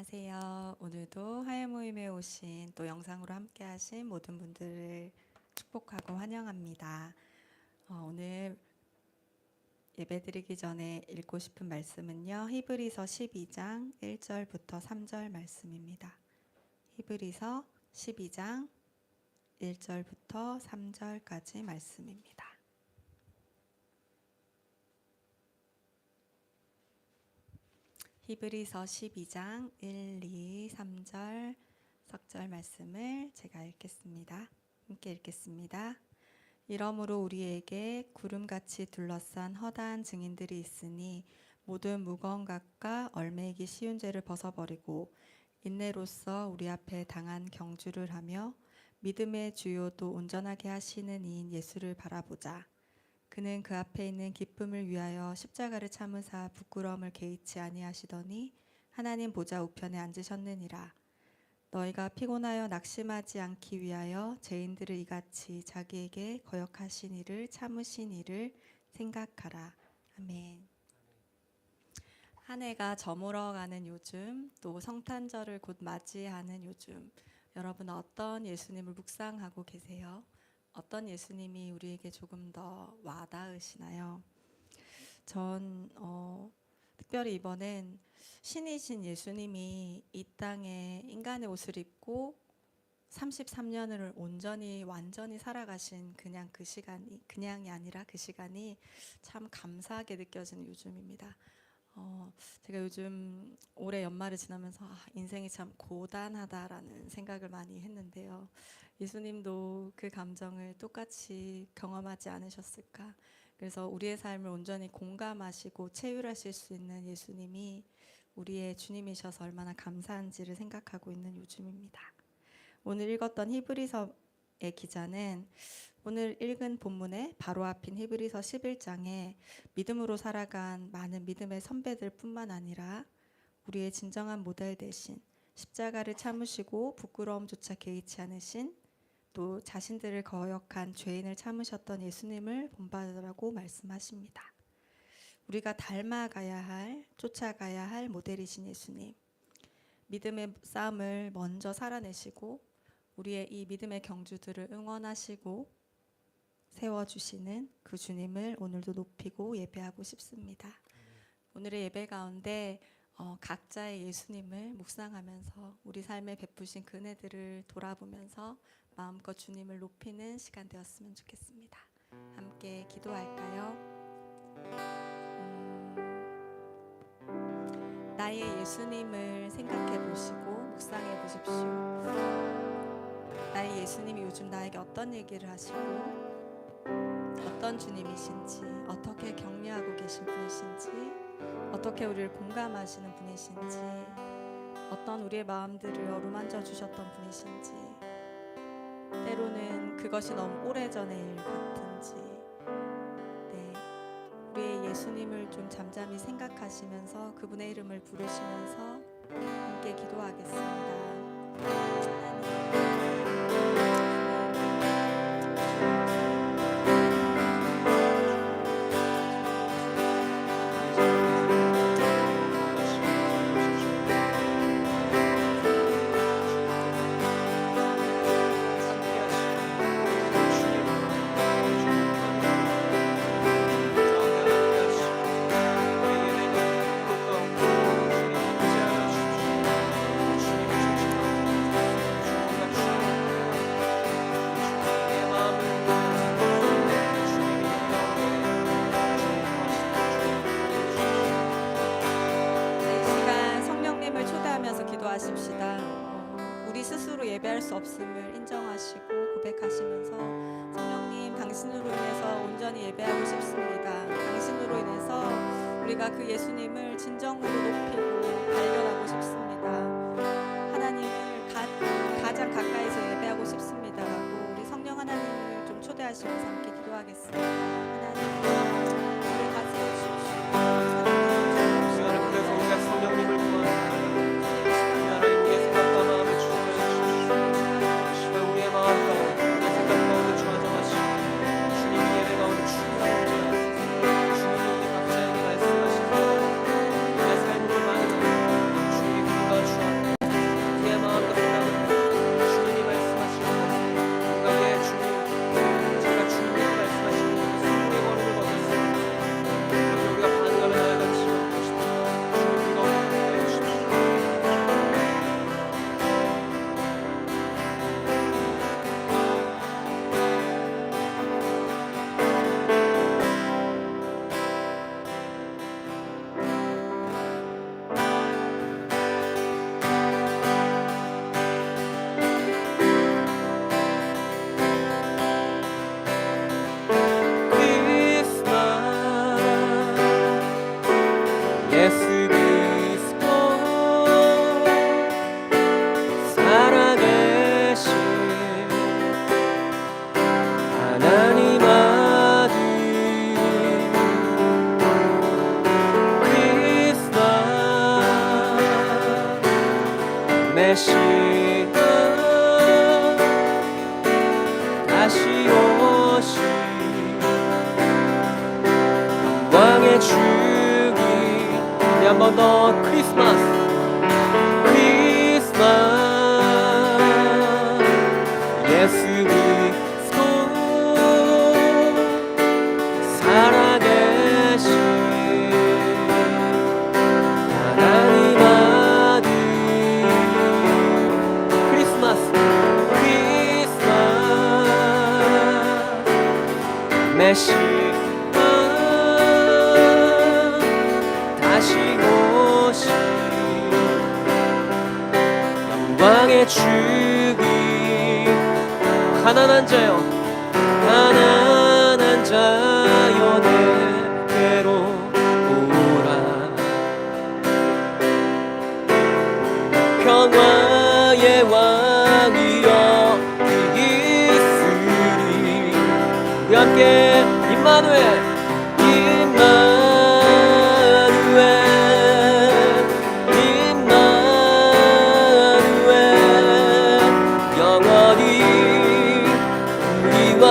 안녕하세요. 오늘도 화요 모임에 오신 또 영상으로 함께 하신 모든 분들을 축복하고 환영합니다. 오늘 예배드리기 전에 읽고 싶은 말씀은요. 히브리서 12장 1절부터 3절 말씀입니다. 히브리서 12장 1절부터 3절까지 말씀입니다. 히브리서 12장 1, 2, 3절 석절 말씀을 제가 읽겠습니다. 함께 읽겠습니다. 이러므로 우리에게 구름같이 둘러싼 허다한 증인들이 있으니 모든 무거운 각과 얼매이기 쉬운 죄를 벗어버리고 인내로써 우리 앞에 당한 경주를 하며 믿음의 주요도 온전하게 하시는 이인 예수를 바라보자. 그는 그 앞에 있는 기쁨을 위하여 십자가를 참으사 부끄러움을 개의치 아니하시더니 하나님 보좌 우편에 앉으셨느니라. 너희가 피곤하여 낙심하지 않기 위하여 죄인들을 이같이 자기에게 거역하신 이를 참으신 이를 생각하라. 아멘. 한 해가 저물어가는 요즘, 또 성탄절을 곧 맞이하는 요즘, 여러분은 어떤 예수님을 묵상하고 계세요? 어떤 예수님이 우리에게 조금 더 와닿으시나요? 전 특별히 이번엔 신이신 예수님이 이 땅에 인간의 옷을 입고 33년을 온전히 완전히 살아가신 그냥이 아니라 그 시간이 참 감사하게 느껴지는 요즘입니다. 제가 요즘 올해 연말을 지나면서 인생이 참 고단하다라는 생각을 많이 했는데요. 예수님도 그 감정을 똑같이 경험하지 않으셨을까? 그래서 우리의 삶을 온전히 공감하시고 체휼하실 수 있는 예수님이 우리의 주님이셔서 얼마나 감사한지를 생각하고 있는 요즘입니다. 오늘 읽었던 히브리서의 기자는 오늘 읽은 본문의 바로 앞인 히브리서 11장에 믿음으로 살아간 많은 믿음의 선배들 뿐만 아니라 우리의 진정한 모델 대신 십자가를 참으시고 부끄러움조차 개의치 않으신 또 자신들을 거역한 죄인을 참으셨던 예수님을 본받으라고 말씀하십니다. 우리가 닮아가야 할, 쫓아가야 할 모델이신 예수님, 믿음의 싸움을 먼저 살아내시고 우리의 이 믿음의 경주들을 응원하시고 세워주시는 그 주님을 오늘도 높이고 예배하고 싶습니다. 오늘의 예배 가운데 각자의 예수님을 묵상하면서 우리 삶에 베푸신 그 은혜들을 돌아보면서 마음껏 주님을 높이는 시간 되었으면 좋겠습니다. 함께 기도할까요? 나의 예수님을 생각해 보시고 묵상해 보십시오. 나의 예수님이 요즘 나에게 어떤 얘기를 하시고 어떤 주님이신지, 어떻게 격려하고 계신 분이신지, 어떻게 우리를 공감하시는 분이신지, 어떤 우리의 마음들을 어루만져 주셨던 분이신지, 때로는 그것이 너무 오래전의 일 같은지, 우리의 예수님을 좀 잠잠히 생각하시면서 그분의 이름을 부르시면서 함께 기도하겠습니다. 기도하십시다. 우리 스스로 예배할 수 없음을 인정하시고 고백하시면서 성령님, 당신으로 인해서 온전히 예배하고 싶습니다. 당신으로 인해서 우리가 그 예수님을 진정으로 높이고 발견하고 싶습니다. 하나님을 가장 가까이서 예배하고 싶습니다 라고 우리 성령 하나님을 좀 초대하시면서 함께 기도하겠습니다. 하나님, 우리를 다스려 주십시오. 그래서 우리가 성령님을 구하는 주님이 각자에게 말씀하시고 우리의 삶을 많이 주님이 도와주옵소서. 번 더 크리스마스 예수 그리스도 살아계신 하나님 아들 크리스마스 메시아 다시 오시 영광의 주님 가난한 자여 내게로 오라 평화의 왕이여 있으리 우리 함께 임마누엘 영원히 우리와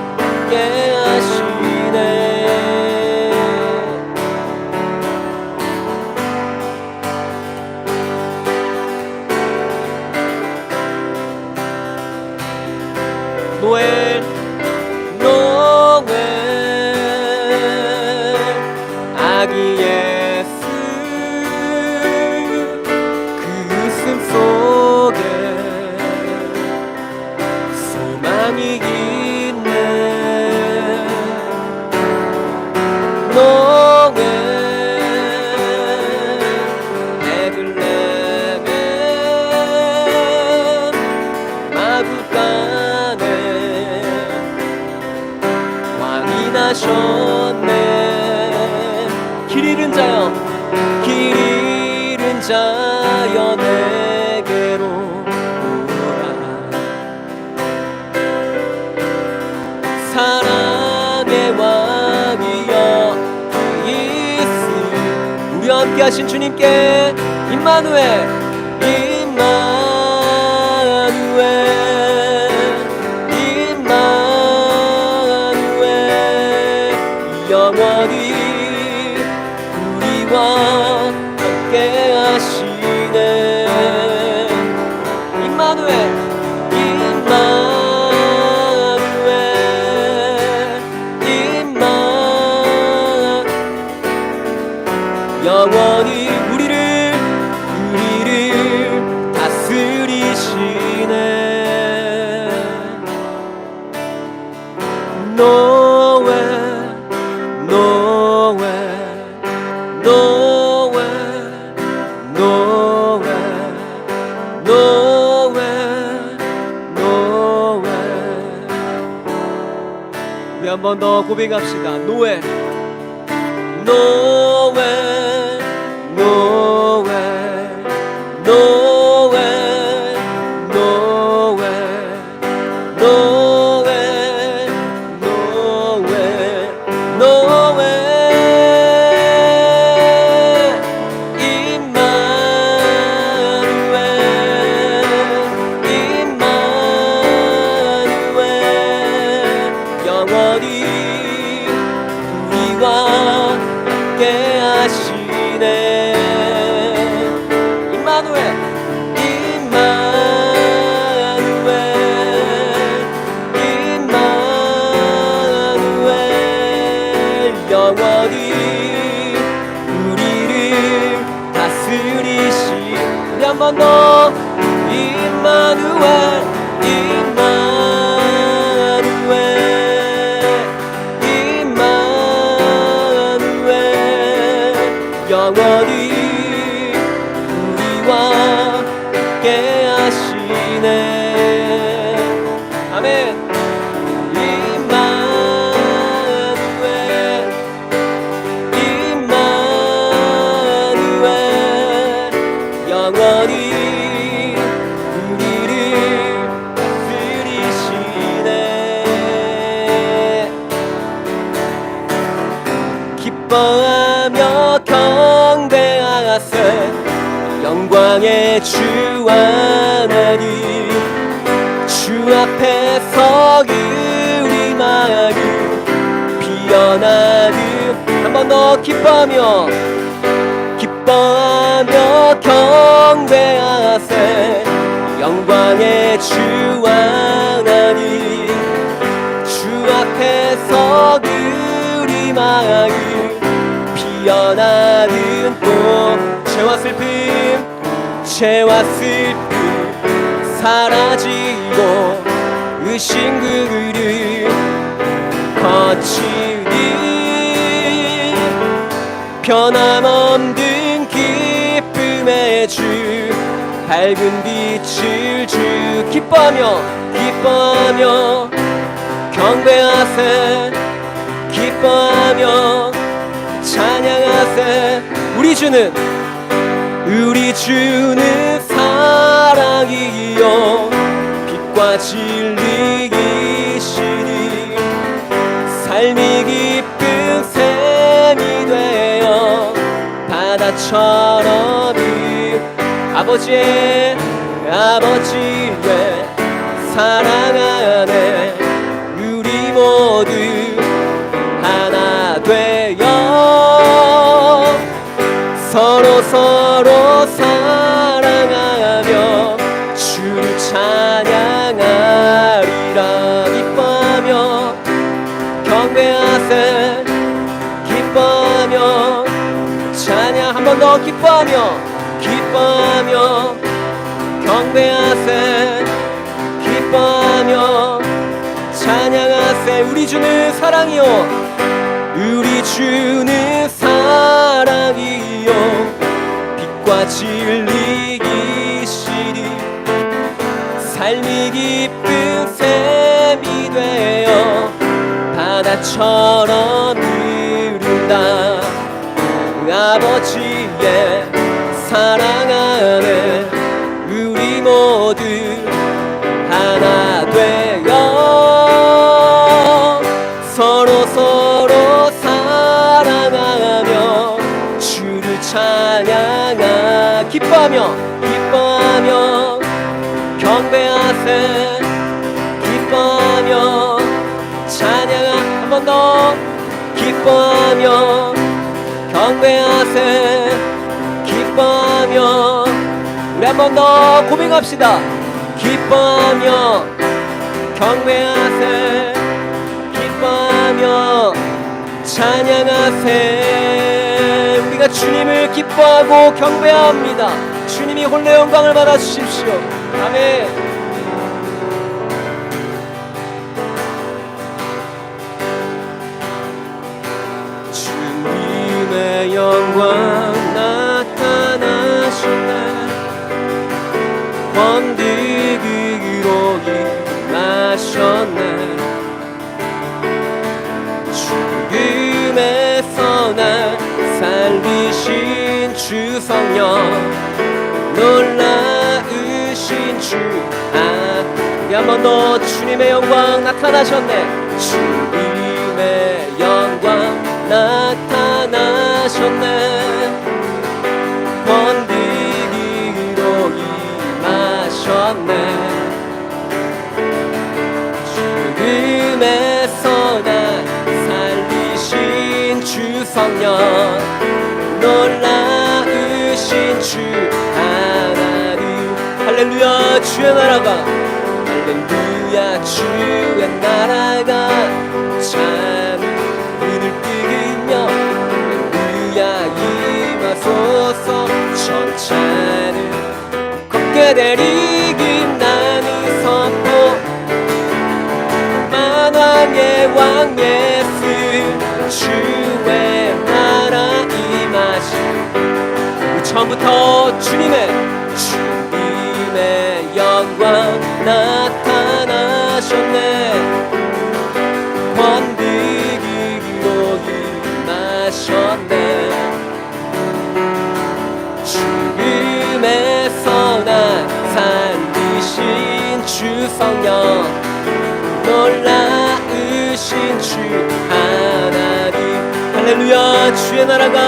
함께 하시네 노엘 아기 예수 그 웃음 속에 소망이 있네 노엘 베들레헴 마구간에 왕이 나셨네 길 잃은 자여 내게로 오라 사랑의 왕이여 있으리 우리와 함께 하신 주님께 임마누엘 영원히 우리와 함께 하시네 임마누엘 영원히 우리를 다스리시네 우리 한 번 더 고백합시다. 노엘 영원히 우리와 함께 하시네 임마누엘 영원히 우리를 다스리시 우리 한 번 더 임마누엘 영원히 우리와 함께 하시네 아멘 임마누엘 영원히 우리를 다스리시네 기뻐하며 경배하세 영광의 주 하나님 주 앞에 서기 우리 마음 피어나듯 한 번 더 기뻐하며 기뻐하며 경배하세 영광의 주 하나님 주 앞에서 그리 마음 피어나는 꽃 죄와 슬픔 사라지고 의심 그를 거치니 변함없는 기쁨의 주 밝은 빛을 주 기뻐하며 경배하세 기뻐하며 찬양하세 우리 주는 사랑이요 빛과 진리이시니 삶이 기쁜 샘이 되어 바다처럼 아버지의 사랑 안에 우리 모두 하나 되어 서로 사랑하며 주를 찬양하리라 기뻐하며 경배하세 기뻐하며 찬양 한 번 더 기뻐하며 경배하세 기뻐하며 찬양하세 우리 주는 사랑이요 우리 주는 사랑이요 빛과 진리이시니 삶이 기쁜 샘이 되어 바다처럼 흐른다 아버지의 사랑 안에 우리 모두 하나 되어 서로 사랑하며 주를 찬양하 기뻐하며 경배하세 기뻐하며 찬양하 한 번 더 기뻐하며 경배하세 기뻐하며 우리 한 번 더 고백합시다 기뻐하며 경배하세 기뻐하며 찬양하세 우리가 주님을 기뻐하고 경배합니다 주님이 홀로 영광을 받아주십시오 아멘 주님의 영광 나타나셨네 번득이로 임하셨네 죽음에서 날 살리신 주 성령 놀라우신 주 우리 한 번 더 주님의 영광 나타나셨네 주님의 영광 나타나셨네 번득이로 임하셨네 죽음에서 날 살리신 주 성령 놀라우신 주 하나님 할렐루야 주의 나라가 할렐루야 주의 나라가 참 눈을 뜨기며 할렐루야 임하소서 천찬을 걷게 되리기 나는 선포 만왕의 왕 예수 주의 나라 임하시 처음부터 주님의 영광 나타나셨네 번득이로 임하셨네 죽음에서 날 살리신 주 성령 놀라우신 주 하나님 할렐루야 주의 나라가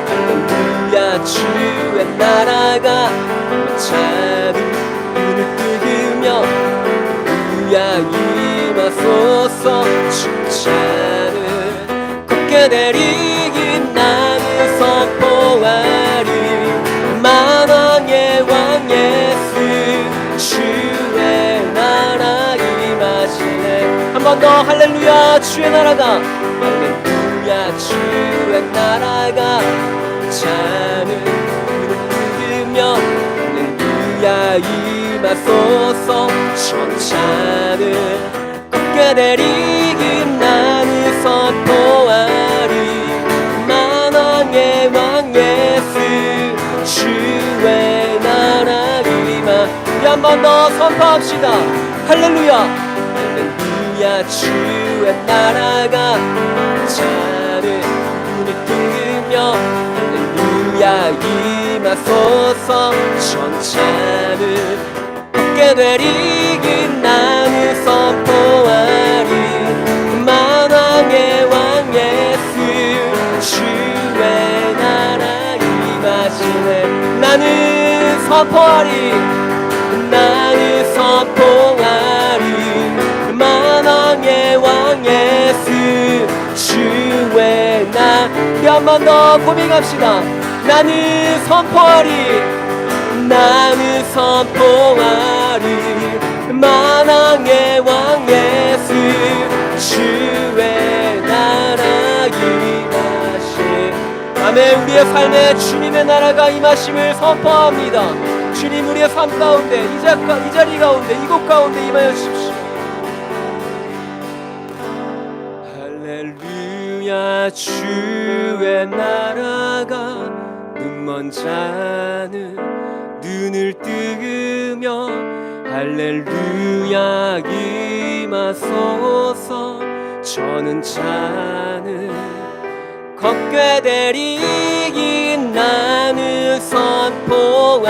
할렐루야 주의 나라가 찬을 눈을 뜨기며 할렐루야 임하소서 칭찬을 걷게 되리긴 나는 선포하리 한 번 더 할렐루야 주의 나라가 할렐루야 주의 나라가 자는 믿으며 할렐루야 임하소서 천찬을 꺾게 내리긴 나는 선포하리 만왕의 왕 예수 주의 나라 임하 한 번 더 선포합시다 할렐루야 할렐루야 주의 나라가 자는 눈을 뜨며 할렐루야 임하소서 천찬을 꺾게 되리긴 나는 선포하리 만왕의 왕 예수 주의 나라 임하시네 나는 선포하리 나는 선포하리 만왕의 왕 예수 주의 나 한 번 더 고백합시다 나는 선포하리 나는 선포하리 만왕의 왕 예수 주의 나라 임하시 아멘 우리의 삶에 주님의 나라가 임하심을 선포합니다 주님 우리의 삶 가운데 이 자리 가운데 이곳 가운데 임하여 주십시오 할렐루야 주의 나라가 눈먼 자는 눈을 뜨며 할렐루야 임하소서 저는 자는 걷게 되리긴 나는 선포하리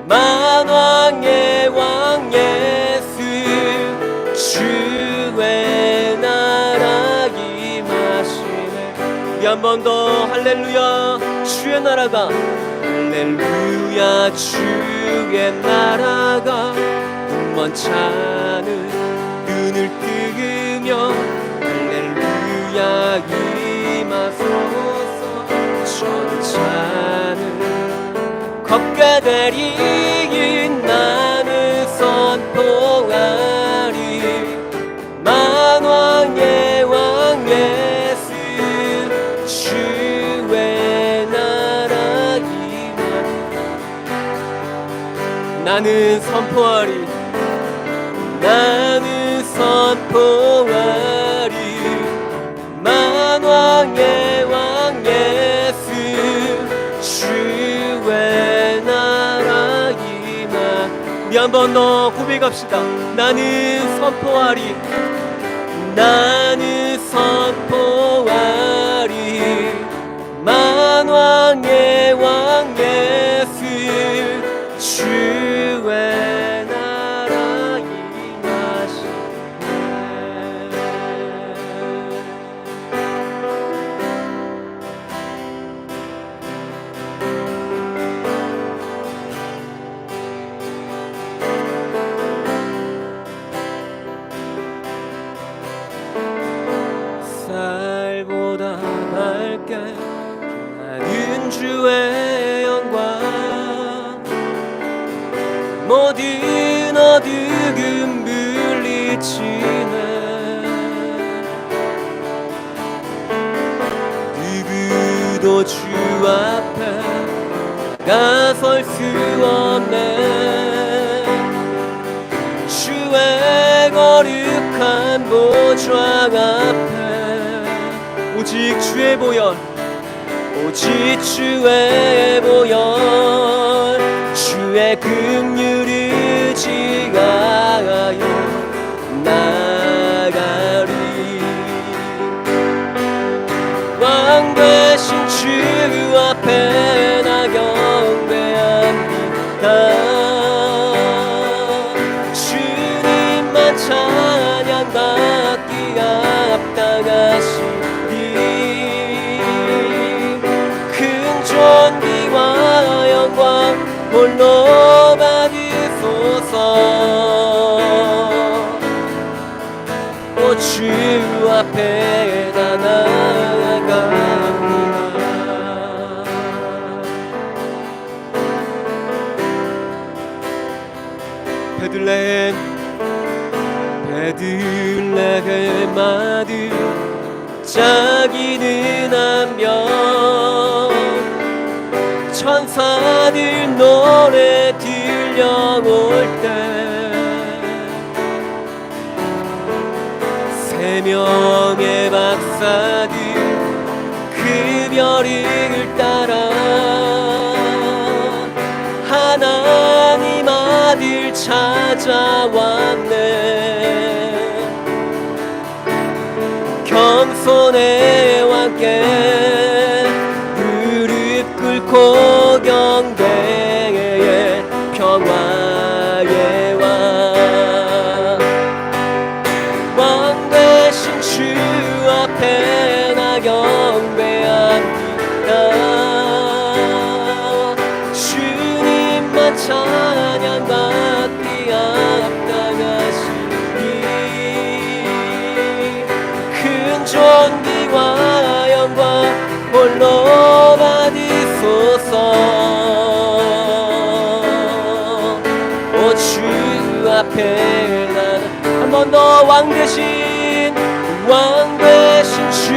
만왕의 왕 예수 주의 나라 임하시네 우리 한 번 더 할렐루야 주의 나라가 할렐루야 주의 나라가 눈먼 자는 눈을 뜨며 할렐루야 임하소서 천찬을 걷게 되리긴 나는 선포하리 만왕의 왕 예수 주의 나라 임하 나는 선포하리 나는 선포하리 만왕의 왕 예수 주의 나라 임하 우리 한 번 더 고백합시다 나는 선포하리 나는 선포하리 만왕의 왕 예수 주의 나라 임하시네 쌀보다 맑게 나는 주의 영광 모든 어두움 물리치네 누구도 주 앞에 나설 수 없네 주의 거룩한 보좌 앞에 오직 주의 보혈 오직 주의 보혈 주의 긍휼을 의지하여 나가리 왕 되신 주 앞에 나 경배합니다 주님만 찬양받기 합당하시니 큰 존귀와 영광 홀로 받으소서 오 주 앞에 나 나아갑니다 베들레헴 아들 자기는 안병 천사들 노래 들려올 때 세 명의 박사들 그 별을 따라 하나님 아들 찾아왔네. 겸손의 왕께 무릎 꿇고 경배해 평화의 왕 대신 주 앞에 나 경배합니다. 주님만 찬양받기 합당하시니 큰 존귀와 영광 홀로 받으소서. 오 주 앞에 나는 한 번 더 왕 대신 주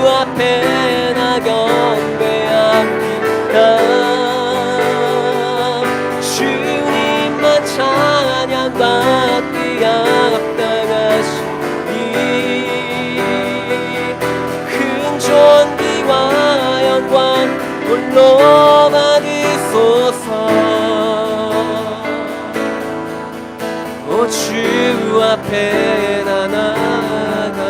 앞에 나 경배합니다. 주님만 찬양받기 합당하시니 큰 존귀와 영광 홀로 받으소서. 오 주 앞에 나 나아갑니다.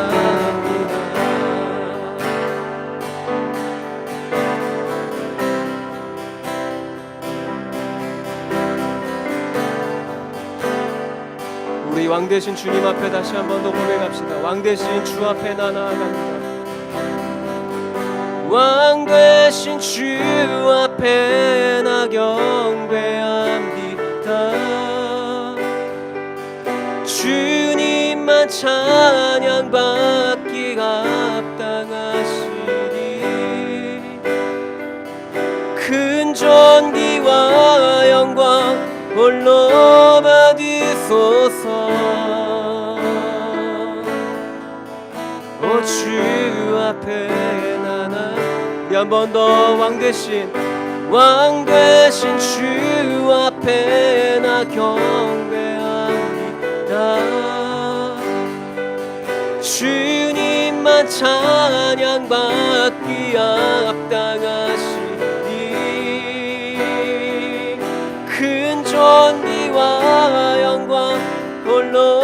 우리 왕 대신 주님 앞에 다시 한 번 더 고백합시다. 왕 대신 주 앞에 나 나아갑니다. 왕 대신 주 앞에 나 경배합니다. 주님만 찬양받기 합당하시니 큰 존귀와 영광 홀로 받으소서. 오 주 앞에 나나 우리 한 번 더 왕 대신 주 앞에 나 경배합니다. 주님만 찬양받기 합당하시니 큰 존귀와 영광 홀로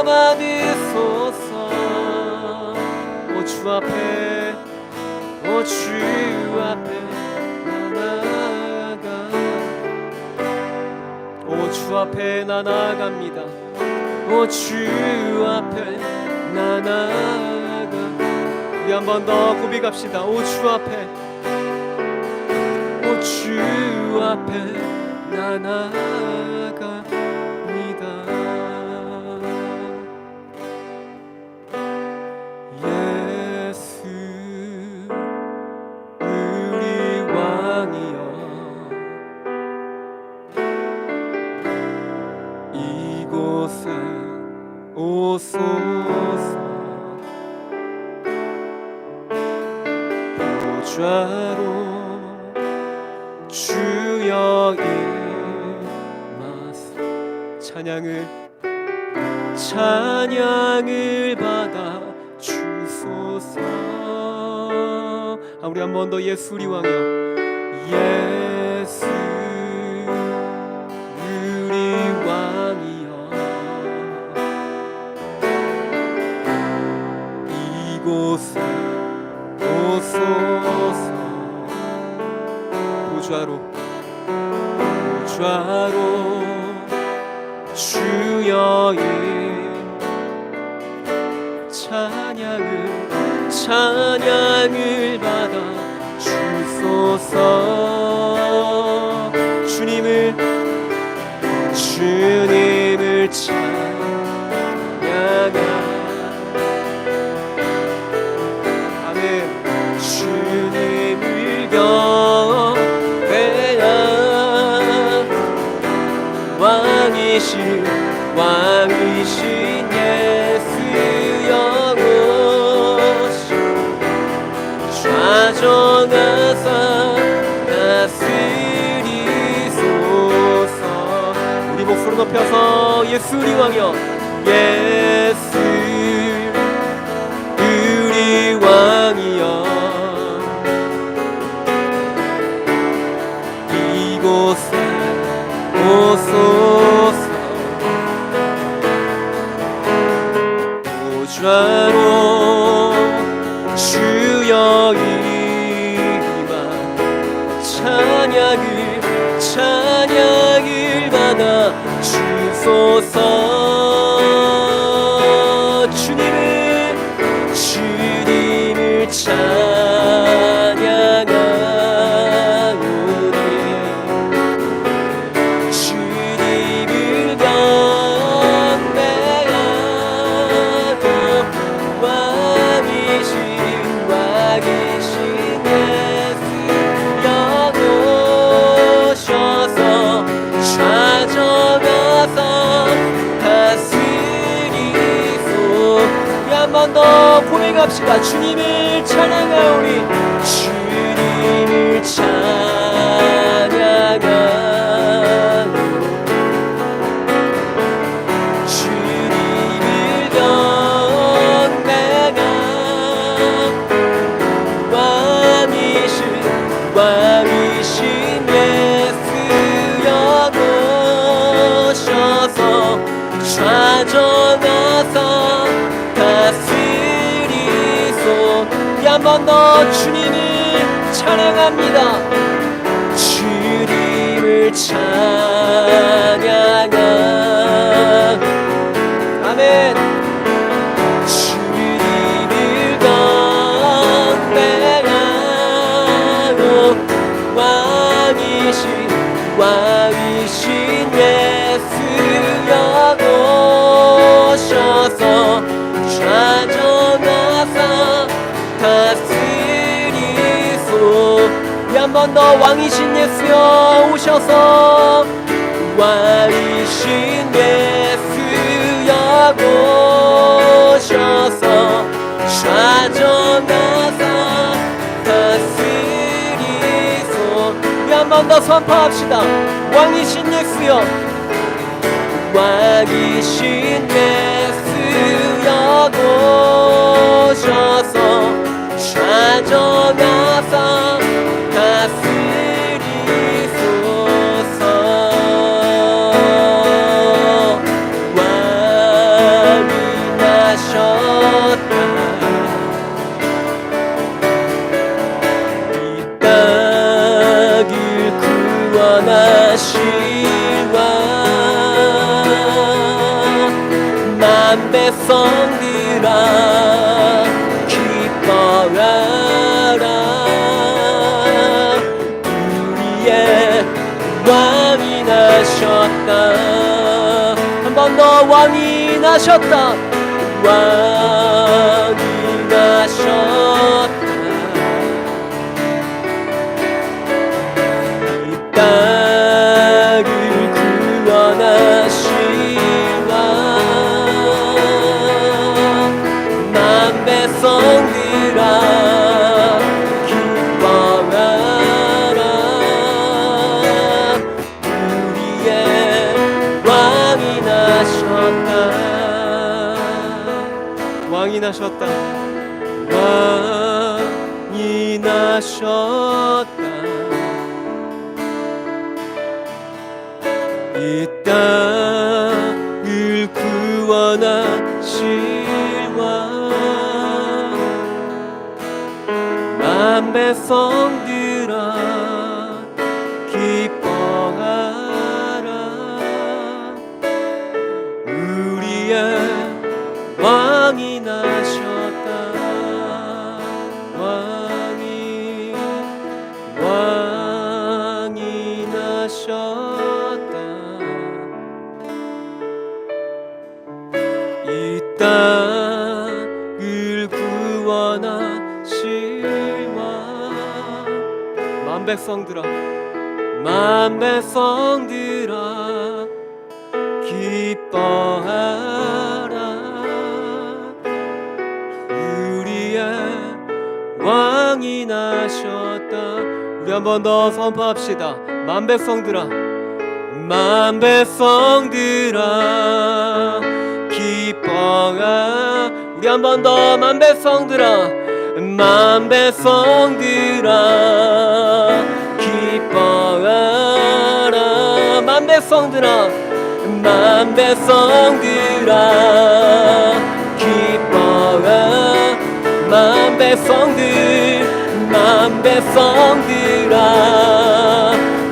받으소서. 오 주 앞에 오 주 앞에 나 나아갑니다. 오 주 앞에 나 나아가. 우리 한 번 더 고백합시다. 오 주 앞에 나 나아갑니다. 예수 우리 왕이여 이곳에 오소서. 보좌로 주여 임하사 찬양을 받아 주소서. 우리 한 번 더 예수 우리 왕이여 예수 우리 왕이여 이곳에 오소서. 보좌로 주여 찬양을 받아 주소서. 주님을 찬양하라. 아멘. 주님을 경배하 왕이신 높여서 예수 우리 왕이여, 예수 우리 왕이여, 이곳에 오소서. 보좌로 주여 임하, 찬양을 받아 주소서. 주님을 찬양하오니, 주님을 경배하고, 왕이신 예수 오셔서 찾아가서 다스리소. 한 번 더 고백합시다. 주님을 찬양하오니, 주님을 찬양하오니, 주님을 경배하고, 왕이신 예수여 오셔서 찾아가서 다스리소. 한 번 더 주님을 찬양합니다. 주님을 찬양하. 아멘. 주님을 경배하고, 왕이신 예수여 오셔서 찾아가서 다스리소. 한 번 더 왕이신 예수여 오셔서, 왕이신 예수여 오셔서 찾아가서 다스리소. 한 번 더 선포합시다. 왕이신 예수여, 왕이신 예수여 오셔서 찾아가서 다스리소서. 왕이 나셨다. 이 땅을 구원하실 왕, 백성들아 기뻐하라. 우리의 왕이 나셨다. 한 번 더 왕이 나셨다. 왕이 나셨다. 이 땅을 구원하실 백성들아 기뻐하라. 우리의 왕이 나셨다. 왕이 나셨다. 왕이 나셨다. 이 땅을 구원하실 왕, 백성들아 기뻐하라. 우리의 왕이 나셨다. 왕이 나셨다. 이 땅을 구원하실 백성들아, 백성들아 기뻐하라. 우리의 왕이 나셨다. 우리 한 번 더 선포합시다. 백성들아, 만 백성들아 기뻐하. 우리 한 번 더. 만 백성들아, 만 백성들아 기뻐하라. 만 백성들아, 만 백성들아 기뻐하. 만 백성들, 만 백성들아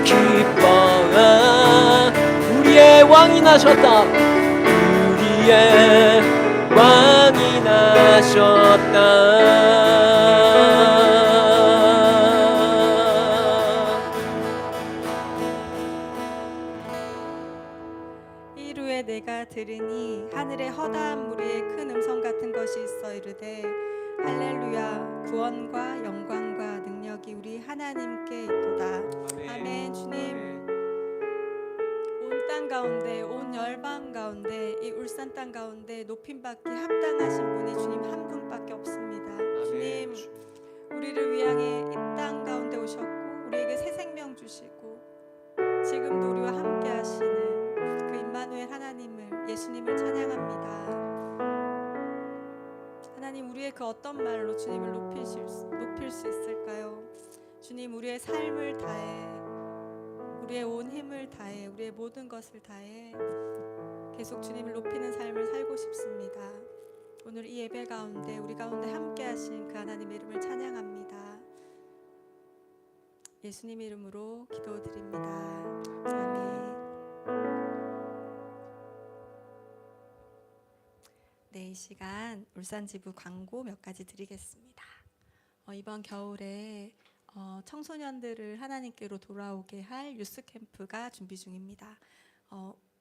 기뻐하. 우리의 왕이 나셨다. 우리의 왕이 나셨다. 일 후에 내가 들으니 하늘에 허다한 무리의 큰 음성 같은 것이 있어 이르되 할렐루야 구원과 영광과 능력이 우리 하나님께 있도다. 아멘. 주님, 온 땅 가운데, 온 열방 가운데, 이 울산 땅 가운데 높임받기 합당하신 분이 주님 한 분밖에 없습니다. 주님, 우리를 위하여 이 땅 가운데 오셨고 우리에게 새 생명 주시고 지금도 우리와 함께 하시는 그 임마누엘 하나님을, 예수님을 찬양합니다. 하나님, 우리의 그 어떤 말로 주님을 높일 수 있을까요? 주님, 우리의 삶을 다해, 우리의 온 힘을 다해, 우리의 모든 것을 다해 계속 주님을 높이는 삶을 살고 싶습니다. 오늘 이 예배 가운데 우리 가운데 함께 하신 그 하나님의 이름을 찬양합니다. 예수님 이름으로 기도드립니다. 아멘. 네, 이 시간 울산지부 광고 몇 가지 드리겠습니다. 이번 겨울에 청소년들을 하나님께로 돌아오게 할 유스 캠프가 준비 중입니다.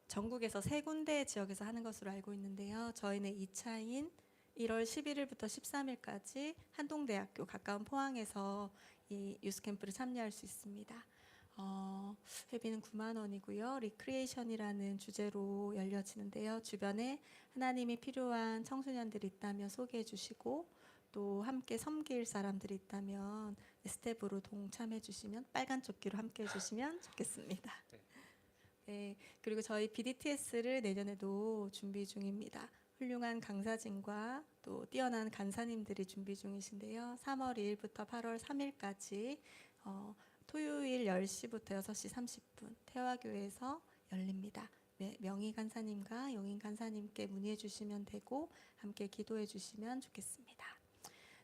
전국에서 3군데 지역에서 하는 것으로 알고 있는데요. 저희는 2차인 1월 11일부터 13일까지 한동대학교 가까운 포항에서 이 유스 캠프를 참여할 수 있습니다. 회비는 9만 원이고요. 리크리에이션이라는 주제로 열려지는데요. 주변에 하나님이 필요한 청소년들이 있다면 소개해 주시고 또 함께 섬길 사람들이 있다면 스텝으로 동참해 주시면, 빨간 조끼로 함께 해 주시면 좋겠습니다. 네, 그리고 저희 BDTS를 내년에도 준비 중입니다. 훌륭한 강사진과 또 뛰어난 간사님들이 준비 중이신데요. 3월 2일부터 8월 3일까지 토요일 10시부터 6시 30분 태화교회에서 열립니다. 명희 간사님과 용인 간사님께 문의해 주시면 되고 함께 기도해 주시면 좋겠습니다.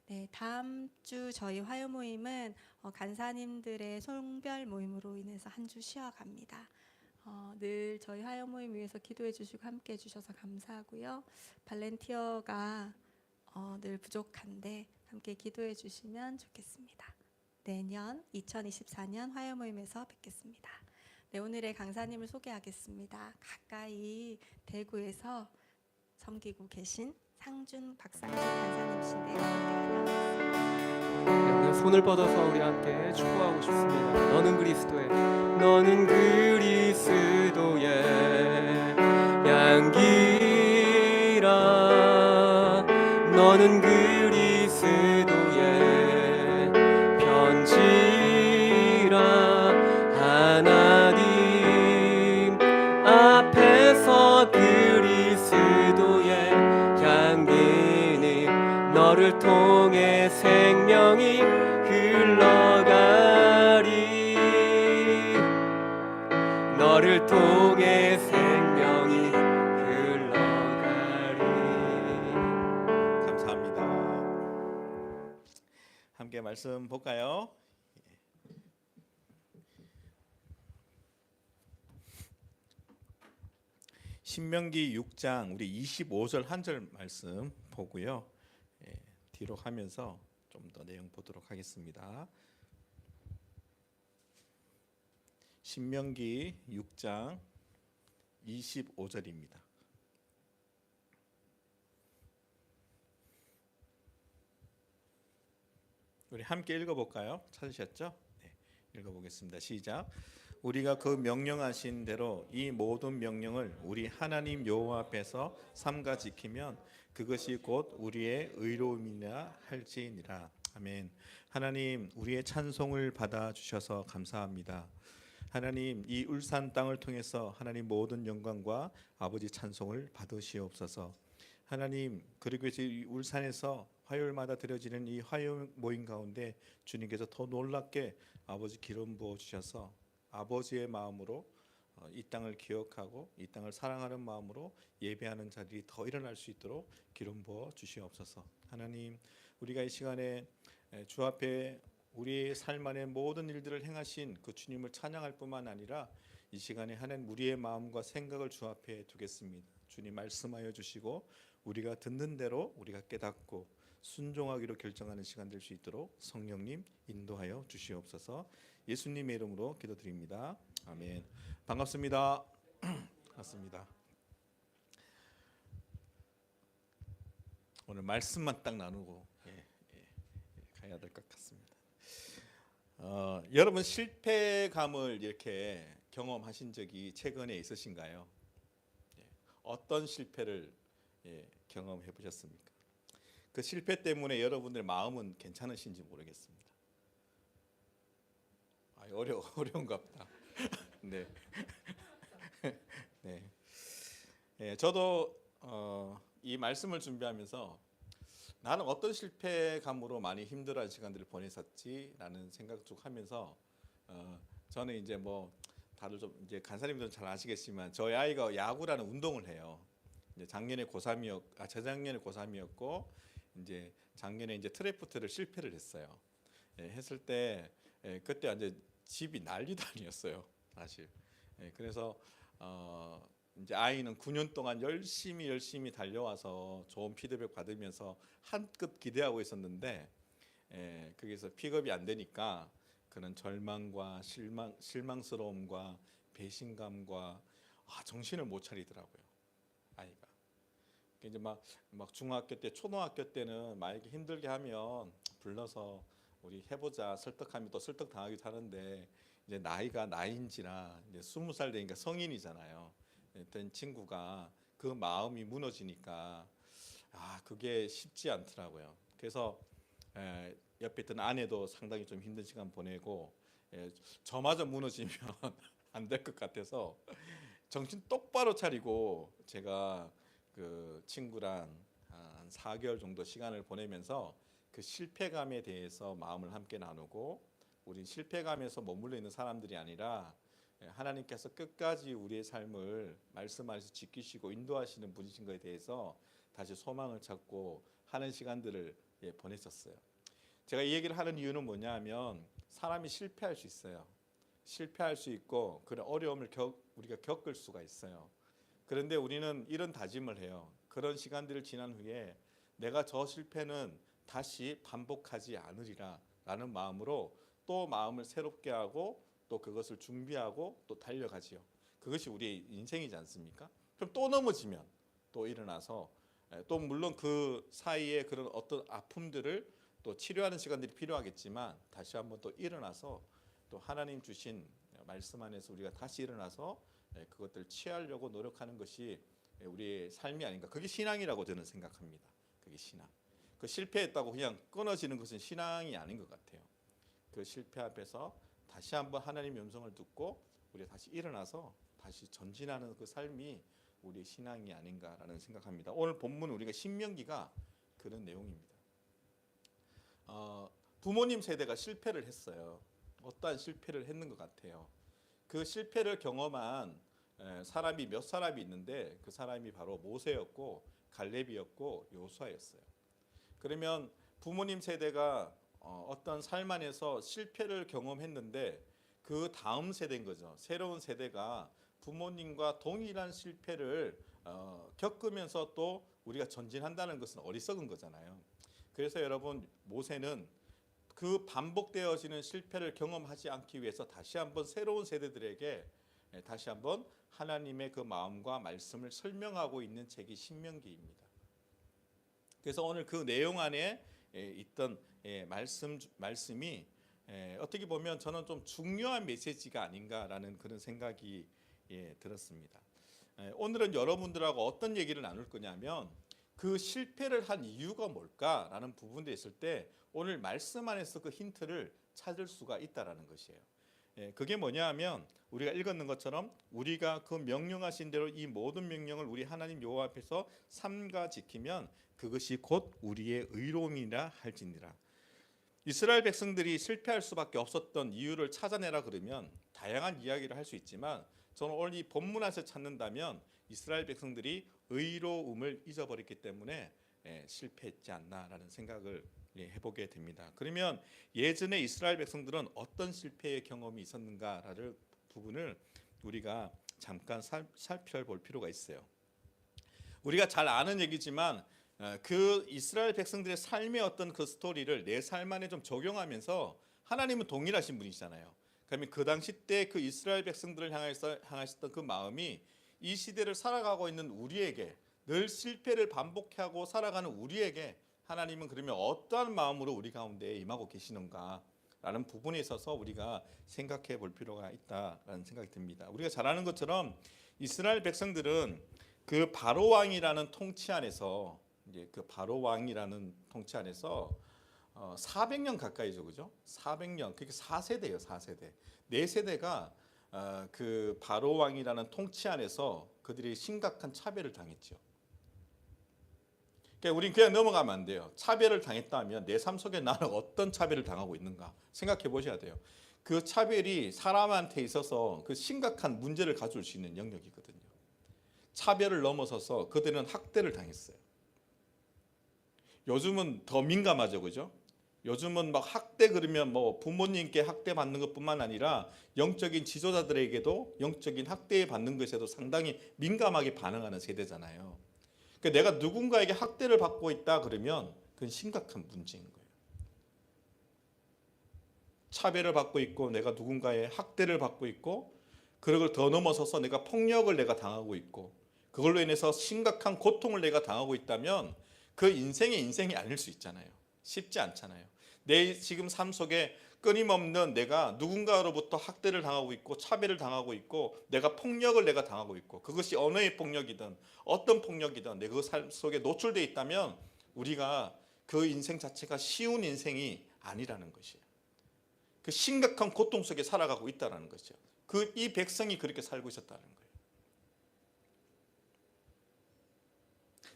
네, 다음 주 저희 화요 모임은 간사님들의 송별 모임으로 인해서 한 주 쉬어갑니다. 늘 저희 화요 모임 위해서 기도해 주시고 함께 해 주셔서 감사하고요. 발렌티어가 늘 부족한데 함께 기도해 주시면 좋겠습니다. 내년 2024년 화요 모임에서 뵙겠습니다. 네, 오늘의 강사님을 소개하겠습니다. 가까이 대구에서 섬기고 계신 상준 박상준 강사님이신데요. 네, 손을 뻗어서 우리 함께 축복하고 싶습니다. 너는 그리스도의, 너는 그리스도의 양기라. 너는 그리스도의 편지라. 하나님 앞에서 그리스도의 향기니 너를 통해 생명이 흘러가리. 너를 통해 생명이 흘러가리. 감사합니다. 함께 말씀 볼까요? 신명기 6장 우리 25절 한 절 말씀 보고요. 뒤로 하면서 좀 더 내용 보도록 하겠습니다. 신명기 6장 25절입니다. 우리 함께 읽어볼까요? 찾으셨죠? 네, 읽어보겠습니다. 시작. 우리가 그 명령하신 대로 이 모든 명령을 우리 하나님 여호와 앞에서 삼가 지키면 그것이 곧 우리의 의로움이라 할지니라. 아멘. 하나님, 우리의 찬송을 받아 주셔서 감사합니다. 하나님 이 울산 땅을 통해서 하나님 모든 영광과 아버지 찬송을 받으시옵소서. 하나님 그리고 이 울산에서 화요일마다 드려지는 이 화요 모임 가운데 주님께서 더 놀랍게 아버지 기름 부어 주셔서 아버지의 마음으로 이 땅을 기억하고 이 땅을 사랑하는 마음으로 예배하는 자들이 더 일어날 수 있도록 기름 부어 주시옵소서. 하나님 우리가 이 시간에 주 앞에 우리의 삶 안에 모든 일들을 행하신 그 주님을 찬양할 뿐만 아니라 이 시간에 하나님 우리의 마음과 생각을 주 앞에 두겠습니다. 주님 말씀하여 주시고 우리가 듣는 대로 우리가 깨닫고 순종하기로 결정하는 시간 될 수 있도록 성령님 인도하여 주시옵소서. 예수님의 이름으로 기도드립니다. 아멘. 반갑습니다. 반갑습니다. 오늘 말씀만 딱 나누고 가야 될 것 같습니다. 여러분 실패감을 이렇게 경험하신 적이 최근에 있으신가요? 어떤 실패를 경험해 보셨습니까? 그 실패 때문에 여러분들 마음은 괜찮으신지 모르겠습니다. 어려운가 보다. 네. 네. 저도 이 말씀을 준비하면서 나는 어떤 실패감으로 많이 힘들어한 시간들을 보냈었지라는 생각 쭉 하면서 저는 이제 뭐 다들 좀 이제 간사님들은 잘 아시겠지만 저희 아이가 야구라는 운동을 해요. 이제 재작년에 고3이었고 이제 작년에 이제 트래프트를 실패를 했어요. 했을 때 그때 이제 집이 난리도 아니었어요, 사실. 그래서 이제 아이는 9년 동안 열심히 달려와서 좋은 피드백 받으면서 한껏 기대하고 있었는데 거기서 픽업이 안 되니까 그런 절망과 실망스러움과 배신감과 정신을 못 차리더라고요, 아이가. 이제 막 중학교 때, 초등학교 때는 만약에 힘들게 하면 불러서 우리 해보자 설득하면 또 설득 당하기도 하는데 이제 나이가 나이인지라 이제 20살 되니까 성인이잖아요. 된 친구가 그 마음이 무너지니까 그게 쉽지 않더라고요. 그래서 옆에 있던 아내도 상당히 좀 힘든 시간 보내고 저마저 무너지면 안 될 것 같아서 정신 똑바로 차리고 제가 그 친구랑 한 4개월 정도 시간을 보내면서 그 실패감에 대해서 마음을 함께 나누고 우리 실패감에서 머물러 있는 사람들이 아니라 하나님께서 끝까지 우리의 삶을 말씀 안에서 지키시고 인도하시는 분이신 것에 대해서 다시 소망을 찾고 하는 시간들을 보냈었어요. 제가 이 얘기를 하는 이유는 뭐냐면 사람이 실패할 수 있어요. 실패할 수 있고 그런 어려움을 우리가 겪을 수가 있어요. 그런데 우리는 이런 다짐을 해요. 그런 시간들을 지난 후에 내가 저 실패는 다시 반복하지 않으리라 라는 마음으로 또 마음을 새롭게 하고 또 그것을 준비하고 또 달려가지요. 그것이 우리의 인생이지 않습니까? 그럼 또 넘어지면 또 일어나서 또 물론 그 사이에 그런 어떤 아픔들을 또 치료하는 시간들이 필요하겠지만 다시 한번 또 일어나서 또 하나님 주신 말씀 안에서 우리가 다시 일어나서 그것들을 취하려고 노력하는 것이 우리의 삶이 아닌가. 그게 신앙이라고 저는 생각합니다. 그게 신앙. 그 실패했다고 그냥 끊어지는 것은 신앙이 아닌 것 같아요. 그 실패 앞에서 다시 한번 하나님의 음성을 듣고 우리가 다시 일어나서 다시 전진하는 그 삶이 우리의 신앙이 아닌가라는 생각합니다. 오늘 본문 우리가 신명기가 그런 내용입니다. 부모님 세대가 실패를 했어요. 어떠한 실패를 했는 것 같아요. 그 실패를 경험한 사람이 몇 사람이 있는데 그 사람이 바로 모세였고 갈렙이었고 요수아였어요. 그러면 부모님 세대가 어떤 삶 안에서 실패를 경험했는데 그 다음 세대인 거죠. 새로운 세대가 부모님과 동일한 실패를 겪으면서 또 우리가 전진한다는 것은 어리석은 거잖아요. 그래서 여러분 모세는 그 반복되어지는 실패를 경험하지 않기 위해서 다시 한번 새로운 세대들에게 다시 한번 하나님의 그 마음과 말씀을 설명하고 있는 책이 신명기입니다. 그래서 오늘 그 내용 안에 있던 말씀이 어떻게 보면 저는 좀 중요한 메시지가 아닌가라는 그런 생각이 들었습니다. 오늘은 여러분들하고 어떤 얘기를 나눌 거냐면 그 실패를 한 이유가 뭘까라는 부분에 있을 때 오늘 말씀 안에서 그 힌트를 찾을 수가 있다라는 것이에요. 그게 뭐냐 하면 우리가 읽었는 것처럼 우리가 그 명령하신 대로 이 모든 명령을 우리 하나님 여호와 앞에서 삼가 지키면 그것이 곧 우리의 의로움이라 할지니라. 이스라엘 백성들이 실패할 수밖에 없었던 이유를 찾아내라 그러면 다양한 이야기를 할 수 있지만 저는 오늘 이 본문에서 찾는다면 이스라엘 백성들이 의로움을 잊어버렸기 때문에 실패했지 않나라는 생각을 해보게 됩니다. 그러면 예전에 이스라엘 백성들은 어떤 실패의 경험이 있었는가라는 부분을 우리가 잠깐 살펴볼 필요가 있어요. 우리가 잘 아는 얘기지만 그 이스라엘 백성들의 삶의 어떤 그 스토리를 내 삶 안에 좀 적용하면서 하나님은 동일하신 분이시잖아요. 그러면 그 당시 때 그 이스라엘 백성들을 향하셨던 그 마음이 이 시대를 살아가고 있는 우리에게 늘 실패를 반복하고 살아가는 우리에게 하나님은 그러면 어떠한 마음으로 우리 가운데 임하고 계시는가라는 부분에 있어서 우리가 생각해 볼 필요가 있다라는 생각이 듭니다. 우리가 잘 아는 것처럼 이스라엘 백성들은 그 바로 왕이라는 통치 안에서 이제 그 바로 왕이라는 통치 안에서 400년 가까이죠, 그죠? 400년, 그게 4세대예요, 4세대. 4세대가 그 바로 왕이라는 통치 안에서 그들이 심각한 차별을 당했죠. 그러니까 우린 그냥 넘어가면 안 돼요. 차별을 당했다면 내 삶 속에 나는 어떤 차별을 당하고 있는가 생각해 보셔야 돼요. 그 차별이 사람한테 있어서 그 심각한 문제를 가져올 수 있는 영역이거든요. 차별을 넘어서서 그들은 학대를 당했어요. 요즘은 더 민감하죠, 그죠? 요즘은 막 학대 그러면 뭐 부모님께 학대 받는 것뿐만 아니라 영적인 지도자들에게도 영적인 학대에 받는 것에도 상당히 민감하게 반응하는 세대잖아요. 그러니까 내가 누군가에게 학대를 받고 있다 그러면 그건 심각한 문제인 거예요. 차별을 받고 있고 내가 누군가의 학대를 받고 있고 그걸 더 넘어서서 내가 폭력을 내가 당하고 있고 그걸로 인해서 심각한 고통을 내가 당하고 있다면 그 인생이 아닐 수 있잖아요. 쉽지 않잖아요. 내 지금 삶 속에 끊임없는 내가 누군가로부터 학대를 당하고 있고 차별을 당하고 있고 내가 폭력을 내가 당하고 있고 그것이 언어의 폭력이든 어떤 폭력이든 내 그 삶 속에 노출되어 있다면 우리가 그 인생 자체가 쉬운 인생이 아니라는 것이에요. 그 심각한 고통 속에 살아가고 있다는 것이죠. 이 백성이 그렇게 살고 있었다는 거예요.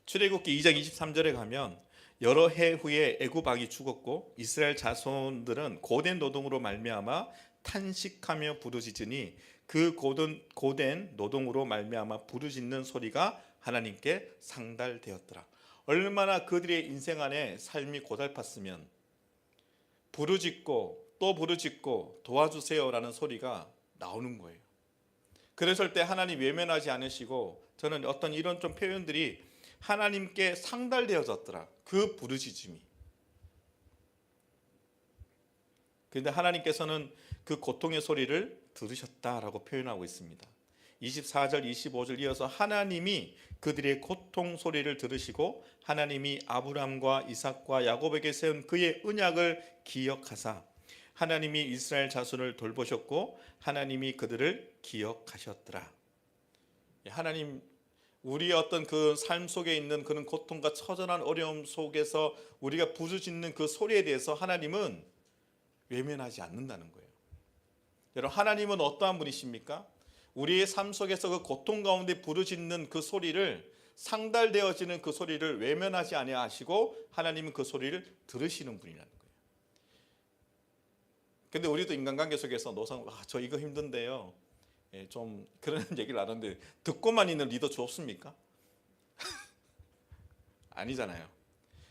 출애굽기 2장 23절에 가면 여러 해 후에 애굽 왕이 죽었고 이스라엘 자손들은 고된 노동으로 말미암아 탄식하며 부르짖으니 그 고된 노동으로 말미암아 부르짖는 소리가 하나님께 상달되었더라. 얼마나 그들의 인생 안에 삶이 고달팠으면 부르짖고 또 부르짖고 도와주세요라는 소리가 나오는 거예요. 그랬을 때 하나님 외면하지 않으시고 저는 어떤 이런 좀 표현들이 하나님께 상달되어졌더라. 그 부르짖음이. 그런데 하나님께서는 그 고통의 소리를 들으셨다라고 표현하고 있습니다. 24절 25절 이어서 하나님이 그들의 고통 소리를 들으시고 하나님이 아브람과 이삭과 야곱에게 세운 그의 언약을 기억하사 하나님이 이스라엘 자손을 돌보셨고 하나님이 그들을 기억하셨더라. 하나님 우리의 어떤 그 삶 속에 있는 그런 고통과 처절한 어려움 속에서 우리가 부르짖는 그 소리에 대해서 하나님은 외면하지 않는다는 거예요. 여러분 하나님은 어떠한 분이십니까? 우리의 삶 속에서 그 고통 가운데 부르짖는 그 소리를 상달되어지는 그 소리를 외면하지 아니하시고 하나님은 그 소리를 들으시는 분이라는 거예요. 근데 우리도 인간관계 속에서 노상 저 이거 힘든데요. 좀 그런 얘기를 하는데 듣고만 있는 리더 좋습니까? 아니잖아요.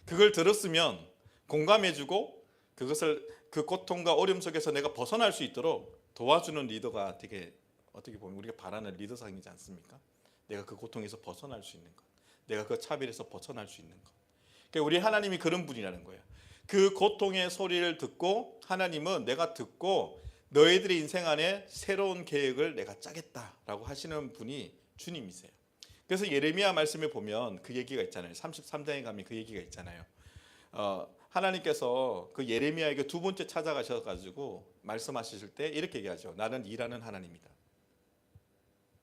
그걸 들었으면 공감해주고 그것을 그 고통과 어려움 속에서 내가 벗어날 수 있도록 도와주는 리더가 되게 어떻게 보면 우리가 바라는 리더상이지 않습니까? 내가 그 고통에서 벗어날 수 있는 것, 내가 그 차별에서 벗어날 수 있는 것. 그러니까 우리 하나님이 그런 분이라는 거예요. 그 고통의 소리를 듣고 하나님은 내가 듣고 너희들의 인생 안에 새로운 계획을 내가 짜겠다라고 하시는 분이 주님이세요. 그래서 예레미야 말씀에 보면 그 얘기가 있잖아요. 33장에 가면 그 얘기가 있잖아요. 하나님께서 그 예레미야에게 두 번째 찾아가셔가지고 말씀하실 때 이렇게 얘기하죠. 나는 일하는 하나님이다.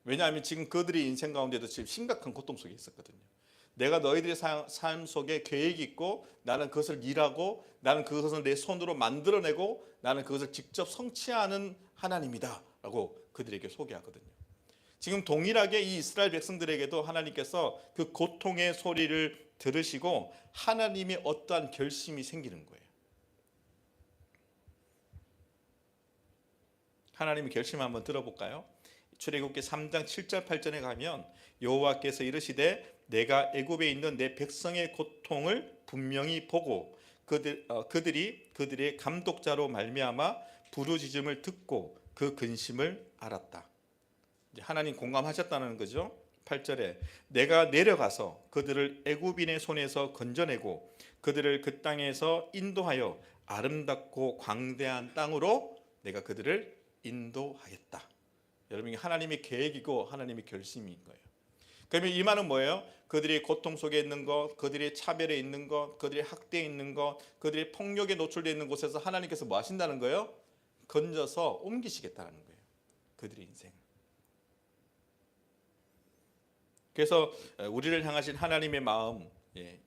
왜냐하면 지금 그들의 인생 가운데도 지금 심각한 고통 속에 있었거든요. 내가 너희들의 삶 속에 계획이 있고 나는 그것을 일하고 나는 그것을 내 손으로 만들어내고 나는 그것을 직접 성취하는 하나님이다라고 그들에게 소개하거든요. 지금 동일하게 이 이스라엘 백성들에게도 하나님께서 그 고통의 소리를 들으시고 하나님의 어떠한 결심이 생기는 거예요. 하나님의 결심 한번 들어볼까요? 출애굽기 3장 7절 8절에 가면 여호와께서 이르시되 내가 애굽에 있는 내 백성의 고통을 분명히 보고 그들이 그들의 감독자로 말미암아 부르짖음을 듣고 그 근심을 알았다. 이제 하나님 공감하셨다는 거죠. 8절에 내가 내려가서 그들을 애굽인의 손에서 건져내고 그들을 그 땅에서 인도하여 아름답고 광대한 땅으로 내가 그들을 인도하겠다. 여러분, 이게 하나님의 계획이고 하나님의 결심인 거예요. 그러면 이 말은 뭐예요? 그들이 고통 속에 있는 것, 그들이 차별에 있는 것, 그들이 학대에 있는 것, 그들이 폭력에 노출되어 있는 곳에서 하나님께서 뭐 하신다는 거예요? 건져서 옮기시겠다는 거예요. 그들의 인생을. 그래서 우리를 향하신 하나님의 마음,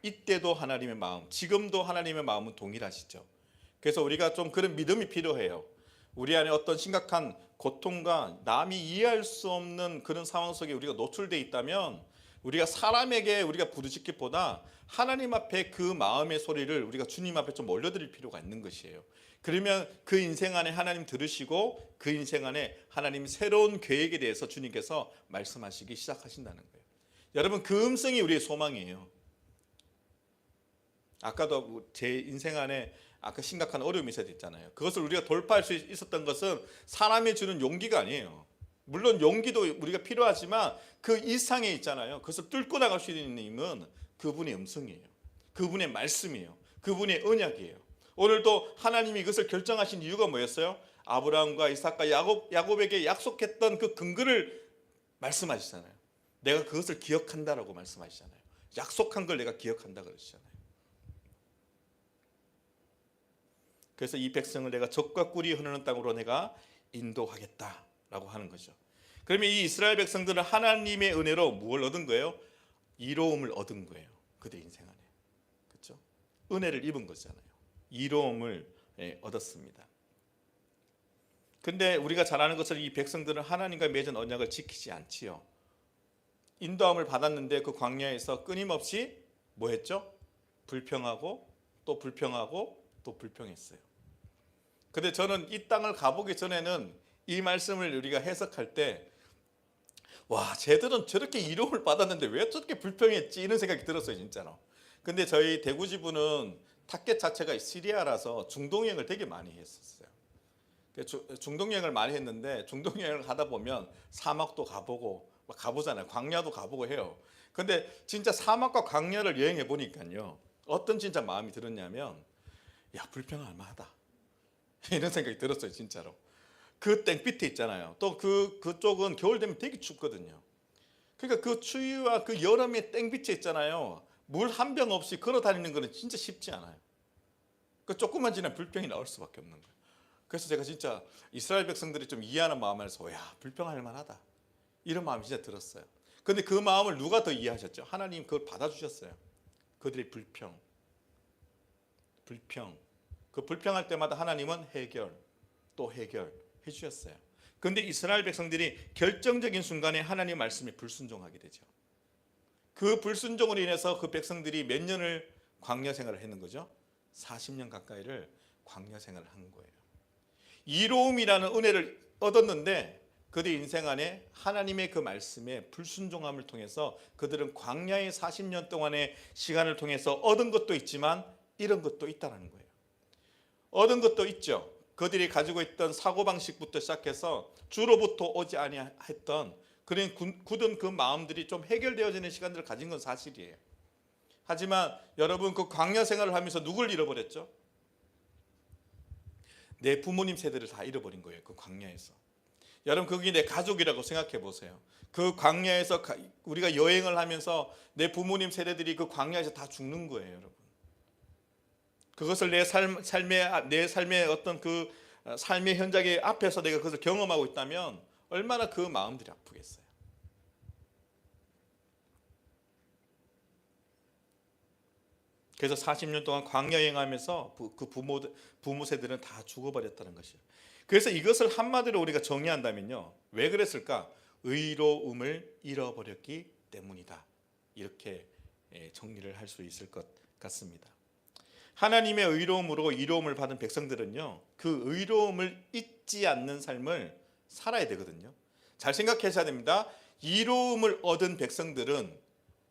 이때도 하나님의 마음, 지금도 하나님의 마음은 동일하시죠. 그래서 우리가 좀 그런 믿음이 필요해요. 우리 안에 어떤 심각한 고통과 남이 이해할 수 없는 그런 상황 속에 우리가 노출되어 있다면 우리가 사람에게 우리가 부르짖기보다 하나님 앞에 그 마음의 소리를 우리가 주님 앞에 좀 올려드릴 필요가 있는 것이에요. 그러면 그 인생 안에 하나님 들으시고 그 인생 안에 하나님 새로운 계획에 대해서 주님께서 말씀하시기 시작하신다는 거예요. 여러분, 그 음성이 우리의 소망이에요. 아까도 제 인생 안에 아까 심각한 어려움이 있었잖아요. 그것을 우리가 돌파할 수 있었던 것은 사람이 주는 용기가 아니에요. 물론 용기도 우리가 필요하지만 그 이상에 있잖아요. 그것을 뚫고 나갈 수 있는 힘은 그분의 음성이에요. 그분의 말씀이에요. 그분의 언약이에요. 오늘도 하나님이 이것을 결정하신 이유가 뭐였어요? 아브라함과 이삭과 야곱에게 약속했던 그 근거를 말씀하시잖아요. 내가 그것을 기억한다라고 말씀하시잖아요. 약속한 걸 내가 기억한다 그러시잖아요. 그래서 이 백성을 내가 젖과 꿀이 흐르는 땅으로 내가 인도하겠다라고 하는 거죠. 그러면 이 이스라엘 백성들은 하나님의 은혜로 무엇을 얻은 거예요? 이로움을 얻은 거예요. 그들 인생 안에. 그렇죠? 은혜를 입은 거잖아요. 이로움을 얻었습니다. 근데 우리가 잘 아는 것처럼 이 백성들은 하나님과 맺은 언약을 지키지 않지요. 인도함을 받았는데 그 광야에서 끊임없이 뭐 했죠? 불평하고 또 불평하고 또 불평했어요. 근데 저는 이 땅을 가보기 전에는 이 말씀을 우리가 해석할 때 와, 쟤들은 저렇게 이로움을 받았는데 왜 저렇게 불평했지? 이런 생각이 들었어요, 진짜로. 근데 저희 대구 지부는 타겟 자체가 시리아라서 중동 여행을 되게 많이 했었어요. 중동 여행을 많이 했는데 중동 여행을 하다 보면 사막도 가보고 막 가보잖아요. 광야도 가보고 해요. 근데 진짜 사막과 광야를 여행해 보니까요, 어떤 진짜 마음이 들었냐면, 야, 불평할 만하다 이런 생각이 들었어요, 진짜로. 그 땡빛에 있잖아요. 또 그쪽은 겨울 되면 되게 춥거든요. 그러니까 그 추위와 그 여름의 땡빛에 있잖아요. 물 한 병 없이 걸어 다니는 거는 진짜 쉽지 않아요. 그 조금만 지나면 불평이 나올 수밖에 없는 거예요. 그래서 제가 진짜 이스라엘 백성들이 좀 이해하는 마음에서 야, 불평할 만하다 이런 마음이 진짜 들었어요. 근데 그 마음을 누가 더 이해하셨죠? 하나님 그걸 받아주셨어요. 그들의 불평. 그 불평할 때마다 하나님은 해결 해 주셨어요. 그런데 이스라엘 백성들이 결정적인 순간에 하나님의 말씀에 불순종하게 되죠. 그 불순종으로 인해서 그 백성들이 몇 년을 광야 생활을 했는 거죠? 40년 가까이를 광야 생활을 한 거예요. 이로움이라는 은혜를 얻었는데 그들 인생 안에 하나님의 그 말씀에 불순종함을 통해서 그들은 광야의 40년 동안의 시간을 통해서 얻은 것도 있지만 잃은 것도 있다는 거예요. 얻은 것도 있죠. 그들이 가지고 있던 사고방식부터 시작해서 주로부터 오지 아니했던 그런 굳은 그 마음들이 좀 해결되어지는 시간들을 가진 건 사실이에요. 하지만 여러분, 그 광야 생활을 하면서 누굴 잃어버렸죠? 내 부모님 세대를 다 잃어버린 거예요. 그 광야에서. 여러분, 그게 내 가족이라고 생각해 보세요. 그 광야에서 우리가 여행을 하면서 내 부모님 세대들이 그 광야에서 다 죽는 거예요, 여러분. 그것을 내 삶의 어떤 그 삶의 현장의 앞에서 내가 그것을 경험하고 있다면 얼마나 그 마음들이 아프겠어요. 그래서 40년 동안 광야 여행하면서 그 부모 세대는 다 죽어버렸다는 것이에요. 그래서 이것을 한마디로 우리가 정리한다면요, 왜 그랬을까? 의로움을 잃어버렸기 때문이다. 이렇게 정리를 할 수 있을 것 같습니다. 하나님의 의로움으로 이로움을 받은 백성들은요, 그 의로움을 잊지 않는 삶을 살아야 되거든요. 잘 생각하셔야 됩니다. 이로움을 얻은 백성들은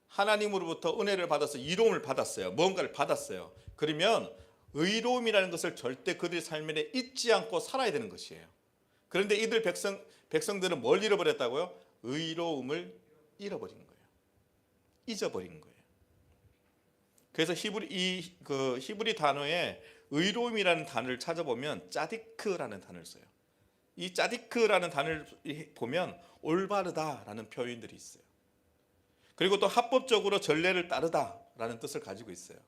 하나님으로부터 은혜를 받아서 이로움을 받았어요. 무언가를 받았어요. 그러면 의로움이라는 것을 절대 그들의 삶에 잊지 않고 살아야 되는 것이에요. 그런데 이들 백성들은 뭘 잃어버렸다고요? 의로움을 잃어버린 거예요. 잊어버린 거예요. 그래서 히브리 단어에 의로움이라는 단어를 찾아보면 짜디크라는 단어를 써요. 이 짜디크라는 단어를 보면 올바르다라는 표현들이 있어요. 그리고 또 합법적으로 전례를 따르다라는 뜻을 가지고 있어요.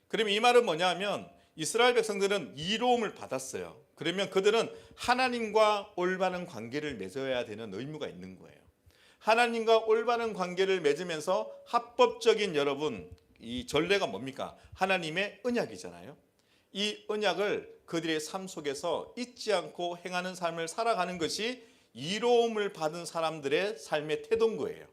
그럼 이 말은 뭐냐면 이스라엘 백성들은 이로움을 받았어요. 그러면 그들은 하나님과 올바른 관계를 맺어야 되는 의무가 있는 거예요. 하나님과 올바른 관계를 맺으면서 합법적인 여러분, 이 전례가 뭡니까? 하나님의 언약이잖아요. 이 언약을 그들의 삶 속에서 잊지 않고 행하는 삶을 살아가는 것이 이로움을 받은 사람들의 삶의 태도인 거예요.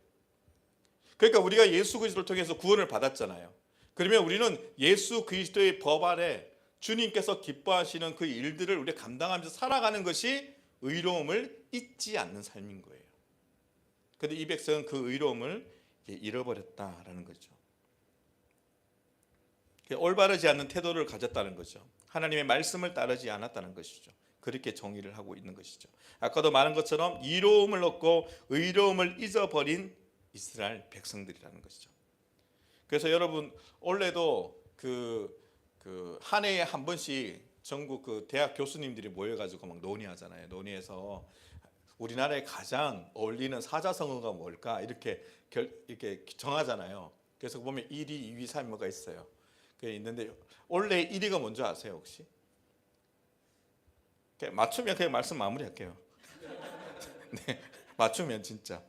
그러니까 우리가 예수 그리스도를 통해서 구원을 받았잖아요. 그러면 우리는 예수 그리스도의 법 아래 주님께서 기뻐하시는 그 일들을 우리가 감당하면서 살아가는 것이 의로움을 잊지 않는 삶인 거예요. 그런데 이 백성은 그 의로움을 잃어버렸다라는 거죠. 올바르지 않는 태도를 가졌다는 거죠. 하나님의 말씀을 따르지 않았다는 것이죠. 그렇게 정의를 하고 있는 것이죠. 아까도 말한 것처럼 이로움을 얻고 의로움을 잊어버린 이스라엘 백성들이라는 것이죠. 그래서 여러분 원래도 한 해에 한 번씩 전국 그 대학 교수님들이 모여가지고 막 논의하잖아요. 논의해서 우리나라에 가장 어울리는 사자성어가 뭘까 이렇게 정하잖아요. 그래서 보면 1위, 2위, 3위가 있어요. 그게 있는데 원래 1위가 뭔지 아세요 혹시? 맞추면 그냥 말씀 마무리할게요. 네, 맞추면 진짜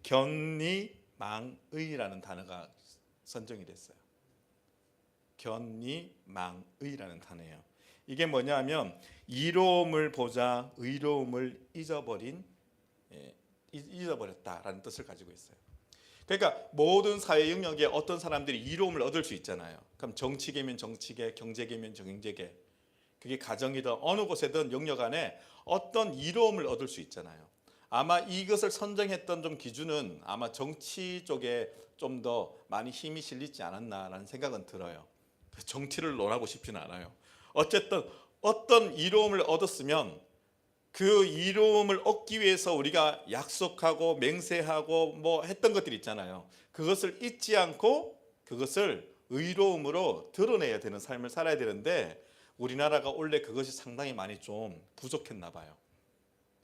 견리망의라는 단어가 선정이 됐어요. 견리망의라는 단어예요. 이게 뭐냐면 이로움을 보자 의로움을 잊어버렸다라는 뜻을 가지고 있어요. 그러니까 모든 사회 영역에 어떤 사람들이 이로움을 얻을 수 있잖아요. 그럼 정치계면 정치계, 경제계면 경제계, 그게 가정이든 어느 곳에든 영역 안에 어떤 이로움을 얻을 수 있잖아요. 아마 이것을 선정했던 좀 기준은 아마 정치 쪽에 좀 더 많이 힘이 실리지 않았나라는 생각은 들어요. 정치를 논하고 싶지는 않아요. 어쨌든 어떤 이로움을 얻었으면 그 이로움을 얻기 위해서 우리가 약속하고 맹세하고 뭐 했던 것들 있잖아요. 그것을 잊지 않고 그것을 의로움으로 드러내야 되는 삶을 살아야 되는데 우리나라가 원래 그것이 상당히 많이 좀 부족했나 봐요.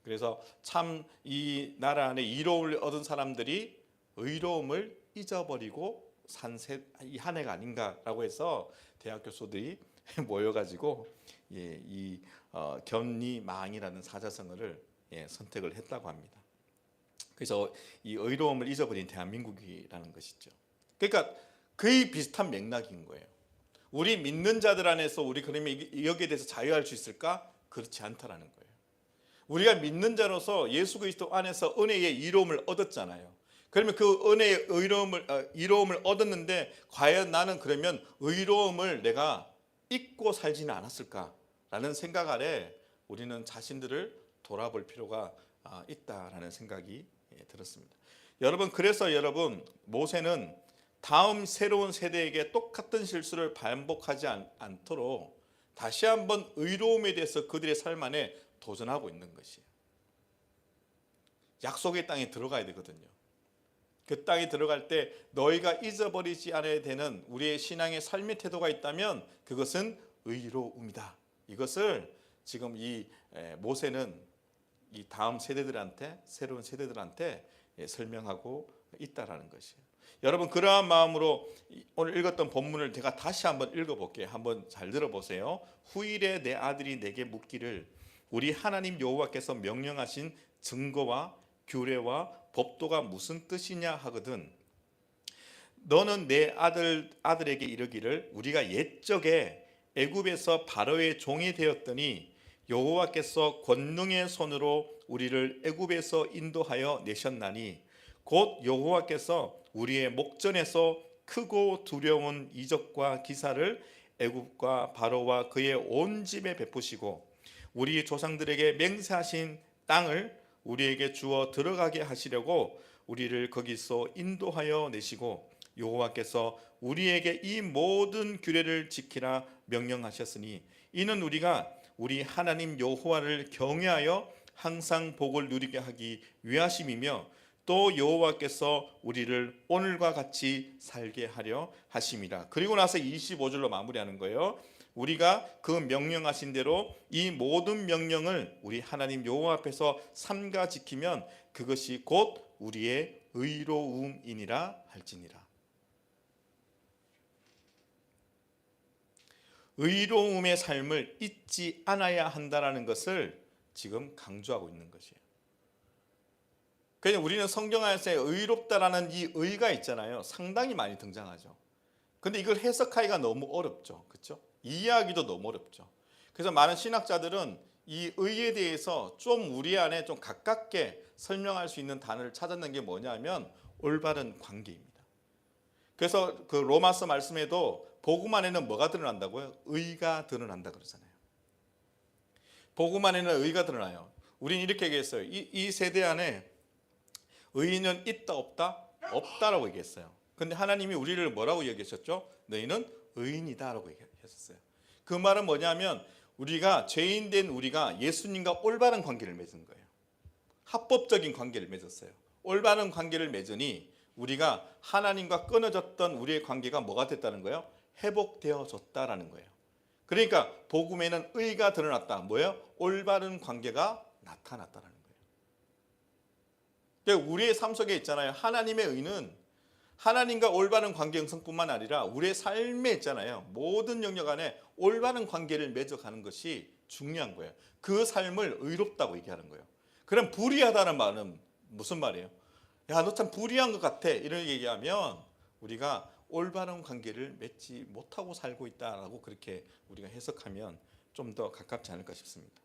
그래서 참 이 나라 안에 이로움을 얻은 사람들이 의로움을 잊어버리고 산 이 한 해가 아닌가라고 해서 대학 교수들이 모여가지고 견리망이라는 사자성어를 선택을 했다고 합니다. 그래서 이 의로움을 잊어버린 대한민국이라는 것이죠. 그러니까 거의 비슷한 맥락인 거예요. 우리 믿는 자들 안에서 우리 그러면 여기에 대해서 자유할 수 있을까? 그렇지 않다라는 거예요. 우리가 믿는 자로서 예수 그리스도 안에서 은혜의 이로움을 얻었잖아요. 그러면 그 은혜의 이로움을 얻었는데 과연 나는 그러면 의로움을 내가 잊고 살지는 않았을까라는 생각 아래 우리는 자신들을 돌아볼 필요가 있다라는 생각이 들었습니다. 여러분 그래서 여러분 모세는 다음 새로운 세대에게 똑같은 실수를 반복하지 않도록 다시 한번 의로움에 대해서 그들의 삶 안에 도전하고 있는 것이에요. 약속의 땅에 들어가야 되거든요. 그 땅에 들어갈 때 너희가 잊어버리지 않아야 되는 우리의 신앙의 삶의 태도가 있다면 그것은 의로움이다. 이것을 지금 이 모세는 이 다음 세대들한테 새로운 세대들한테 설명하고 있다라는 것이에요. 여러분 그러한 마음으로 오늘 읽었던 본문을 제가 다시 한번 읽어볼게요. 한번 잘 들어보세요. 후일에 내 아들이 내게 묻기를 우리 하나님 여호와께서 명령하신 증거와 규례와 법도가 무슨 뜻이냐 하거든 너는 내 아들에게 이르기를 우리가 옛적에 애굽에서 바로의 종이 되었더니 여호와께서 권능의 손으로 우리를 애굽에서 인도하여 내셨나니 곧 여호와께서 우리의 목전에서 크고 두려운 이적과 기사를 애굽과 바로와 그의 온 집에 베푸시고 우리 조상들에게 맹세하신 땅을 우리에게 주어 들어가게 하시려고 우리를 거기서 인도하여 내시고 여호와께서 우리에게 이 모든 규례를 지키라 명령하셨으니 이는 우리가 우리 하나님 여호와를 경외하여 항상 복을 누리게 하기 위하심이며 또 여호와께서 우리를 오늘과 같이 살게 하려 하심이라. 그리고 나서 25절로 마무리하는 거예요. 우리가 그 명령하신 대로 이 모든 명령을 우리 하나님 여호와 앞에서 삼가 지키면 그것이 곧 우리의 의로움이니라 할지니라. 의로움의 삶을 잊지 않아야 한다는 것을 지금 강조하고 있는 것이에요. 그냥 우리는 성경 안에서 의롭다라는 이 의가 있잖아요. 상당히 많이 등장하죠. 근데 이걸 해석하기가 너무 어렵죠. 그렇죠? 이해하기도 너무 어렵죠. 그래서 많은 신학자들은 이 의에 대해서 좀 우리 안에 좀 가깝게 설명할 수 있는 단어를 찾았는 게 뭐냐면 올바른 관계입니다. 그래서 그 로마서 말씀에도 복음 안에는 뭐가 드러난다고요? 의가 드러난다 그러잖아요. 복음 안에는 의가 드러나요. 우리는 이렇게 얘기했어요. 이 세대 안에 의인은 있다 없다? 없다라고 얘기했어요. 근데 하나님이 우리를 뭐라고 얘기하셨죠? 너희는 의인이다라고 얘기했었어요. 그 말은 뭐냐면 우리가 죄인 된 우리가 예수님과 올바른 관계를 맺은 거예요. 합법적인 관계를 맺었어요. 올바른 관계를 맺으니 우리가 하나님과 끊어졌던 우리의 관계가 뭐가 됐다는 거예요? 회복되어졌다라는 거예요. 그러니까 복음에는 의가 드러났다. 뭐예요? 올바른 관계가 나타났다라는 거예요. 그러니까 우리의 삶 속에 있잖아요. 하나님의 의는 하나님과 올바른 관계 형성뿐만 아니라 우리의 삶에 있잖아요. 모든 영역 안에 올바른 관계를 맺어가는 것이 중요한 거예요. 그 삶을 의롭다고 얘기하는 거예요. 그럼 불의하다는 말은 무슨 말이에요? 야, 너 참 불의한 것 같아. 이런 얘기하면 우리가 올바른 관계를 맺지 못하고 살고 있다라고 그렇게 우리가 해석하면 좀 더 가깝지 않을까 싶습니다.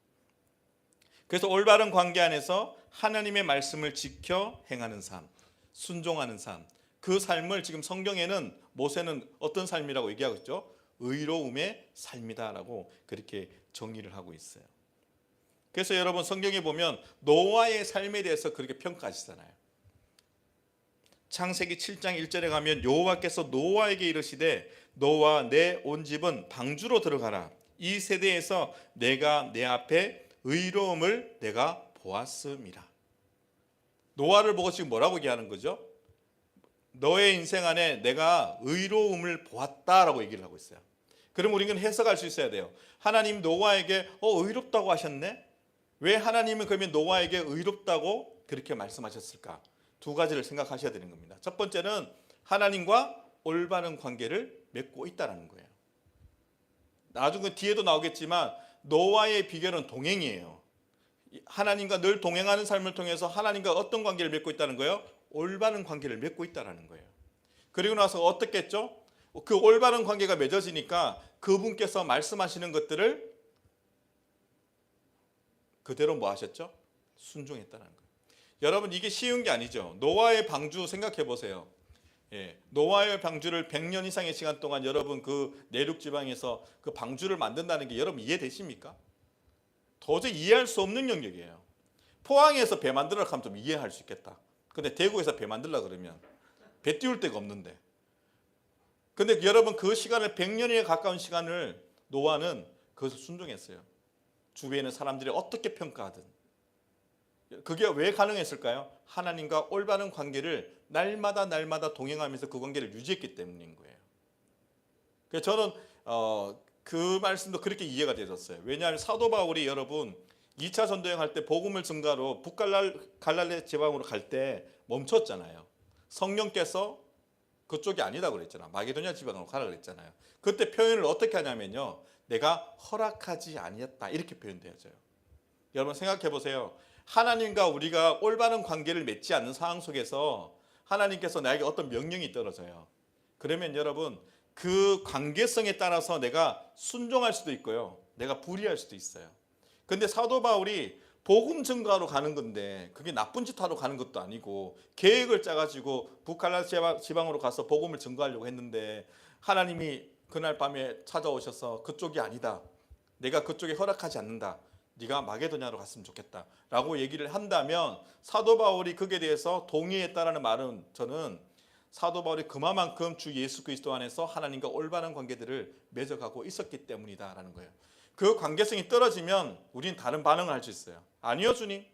그래서 올바른 관계 안에서 하나님의 말씀을 지켜 행하는 삶, 순종하는 삶, 그 삶을 지금 성경에는 모세는 어떤 삶이라고 얘기하고 있죠? 의로움의 삶이다라고 그렇게 정의를 하고 있어요. 그래서 여러분 성경에 보면 노아의 삶에 대해서 그렇게 평가하시잖아요. 창세기 7장 1절에 가면 여호와께서 노아에게 이르시되 너와 내 온 집은 방주로 들어가라. 이 세대에서 내가 내 앞에 의로움을 내가 보았음이라. 노아를 보고 지금 뭐라고 얘기하는 거죠? 너의 인생 안에 내가 의로움을 보았다라고 얘기를 하고 있어요. 그럼 우리는 해석할 수 있어야 돼요. 하나님 노아에게 의롭다고 하셨네? 왜 하나님은 그러면 노아에게 의롭다고 그렇게 말씀하셨을까? 두 가지를 생각하셔야 되는 겁니다. 첫 번째는 하나님과 올바른 관계를 맺고 있다는 거예요. 나중에 뒤에도 나오겠지만 노아의 비결은 동행이에요. 하나님과 늘 동행하는 삶을 통해서 하나님과 어떤 관계를 맺고 있다는 거예요? 올바른 관계를 맺고 있다는 거예요. 그리고 나서 어떻게 했죠? 그 올바른 관계가 맺어지니까 그분께서 말씀하시는 것들을 그대로 뭐 하셨죠? 순종했다는 거예요. 여러분 이게 쉬운 게 아니죠. 노아의 방주 생각해 보세요. 노아의 방주를 100년 이상의 시간 동안 여러분 그 내륙 지방에서 그 방주를 만든다는 게 여러분 이해되십니까? 도저히 이해할 수 없는 영역이에요. 포항에서 배 만들려고 하면 좀 이해할 수 있겠다. 근데 대구에서 배 만들려고 그러면 배 띄울 데가 없는데. 근데 여러분 그 시간을 100년에 가까운 시간을 노아는 그것을 순종했어요. 주위에 있는 사람들이 어떻게 평가하든. 그게 왜 가능했을까요? 하나님과 올바른 관계를 날마다 동행하면서 그 관계를 유지했기 때문인 거예요. 그래서 저는 그 말씀도 그렇게 이해가 되었어요. 왜냐하면 사도 바울이 여러분 2차 전도여행할 때 복음을 증가로 북갈랄레 지방으로 갈 때 멈췄잖아요. 성령께서 그쪽이 아니다 그랬잖아요. 마게도냐 지방으로 가라 그랬잖아요. 그때 표현을 어떻게 하냐면요. 내가 허락하지 아니었다 이렇게 표현되어져요. 여러분 생각해 보세요. 하나님과 우리가 올바른 관계를 맺지 않는 상황 속에서 하나님께서 나에게 어떤 명령이 떨어져요. 그러면 여러분 그 관계성에 따라서 내가 순종할 수도 있고요. 내가 불의할 수도 있어요. 근데 사도 바울이 복음 증거하러 가는 건데 그게 나쁜 짓 하러 가는 것도 아니고 계획을 짜가지고 북갈라디아 지방으로 가서 복음을 증거하려고 했는데 하나님이 그날 밤에 찾아오셔서 그쪽이 아니다. 내가 그쪽에 허락하지 않는다. 네가 마게도냐로 갔으면 좋겠다. 라고 얘기를 한다면 사도 바울이 거기에 대해서 동의했다라는 말은 저는 사도 바울이 그만큼 주 예수 그리스도 안에서 하나님과 올바른 관계들을 맺어가고 있었기 때문이다라는 거예요. 그 관계성이 떨어지면 우리는 다른 반응을 할 수 있어요. 아니요 주님,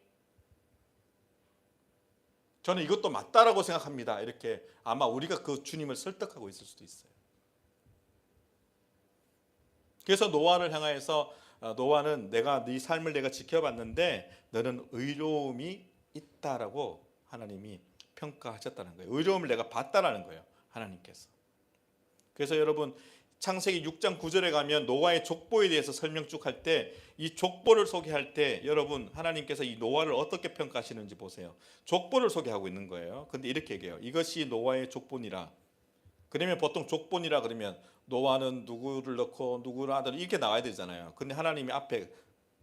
저는 이것도 맞다라고 생각합니다. 이렇게 아마 우리가 그 주님을 설득하고 있을 수도 있어요. 그래서 노아를 향하여서 노아는 내가 네 삶을 내가 지켜봤는데 너는 의로움이 있다라고 하나님이 평가하셨다는 거예요. 의로움을 내가 봤다라는 거예요. 하나님께서. 그래서 여러분 창세기 6장 9절에 가면 노아의 족보에 대해서 설명 쭉 할 때 이 족보를 소개할 때 여러분 하나님께서 이 노아를 어떻게 평가하시는지 보세요. 족보를 소개하고 있는 거예요. 근데 이렇게 얘기해요. 이것이 노아의 족보니라. 그러면 보통 족보니라 그러면 노아는 누구를 넣고 누구를 아들 이렇게 나와야 되잖아요. 근데 하나님이 앞에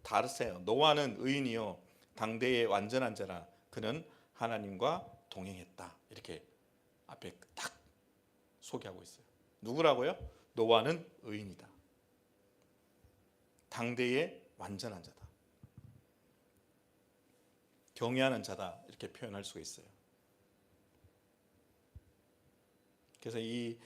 다르세요. 노아는 의인이요 당대의 완전한 자라. 그는 하나님과 동행했다. 이렇게 앞에 딱 소개하고 있어요. 누구라고요? 노아는 의인이다. 당대의 완전한 자다. 경외하는 자다. 이렇게 표현할 수가 있어요. 그래서 이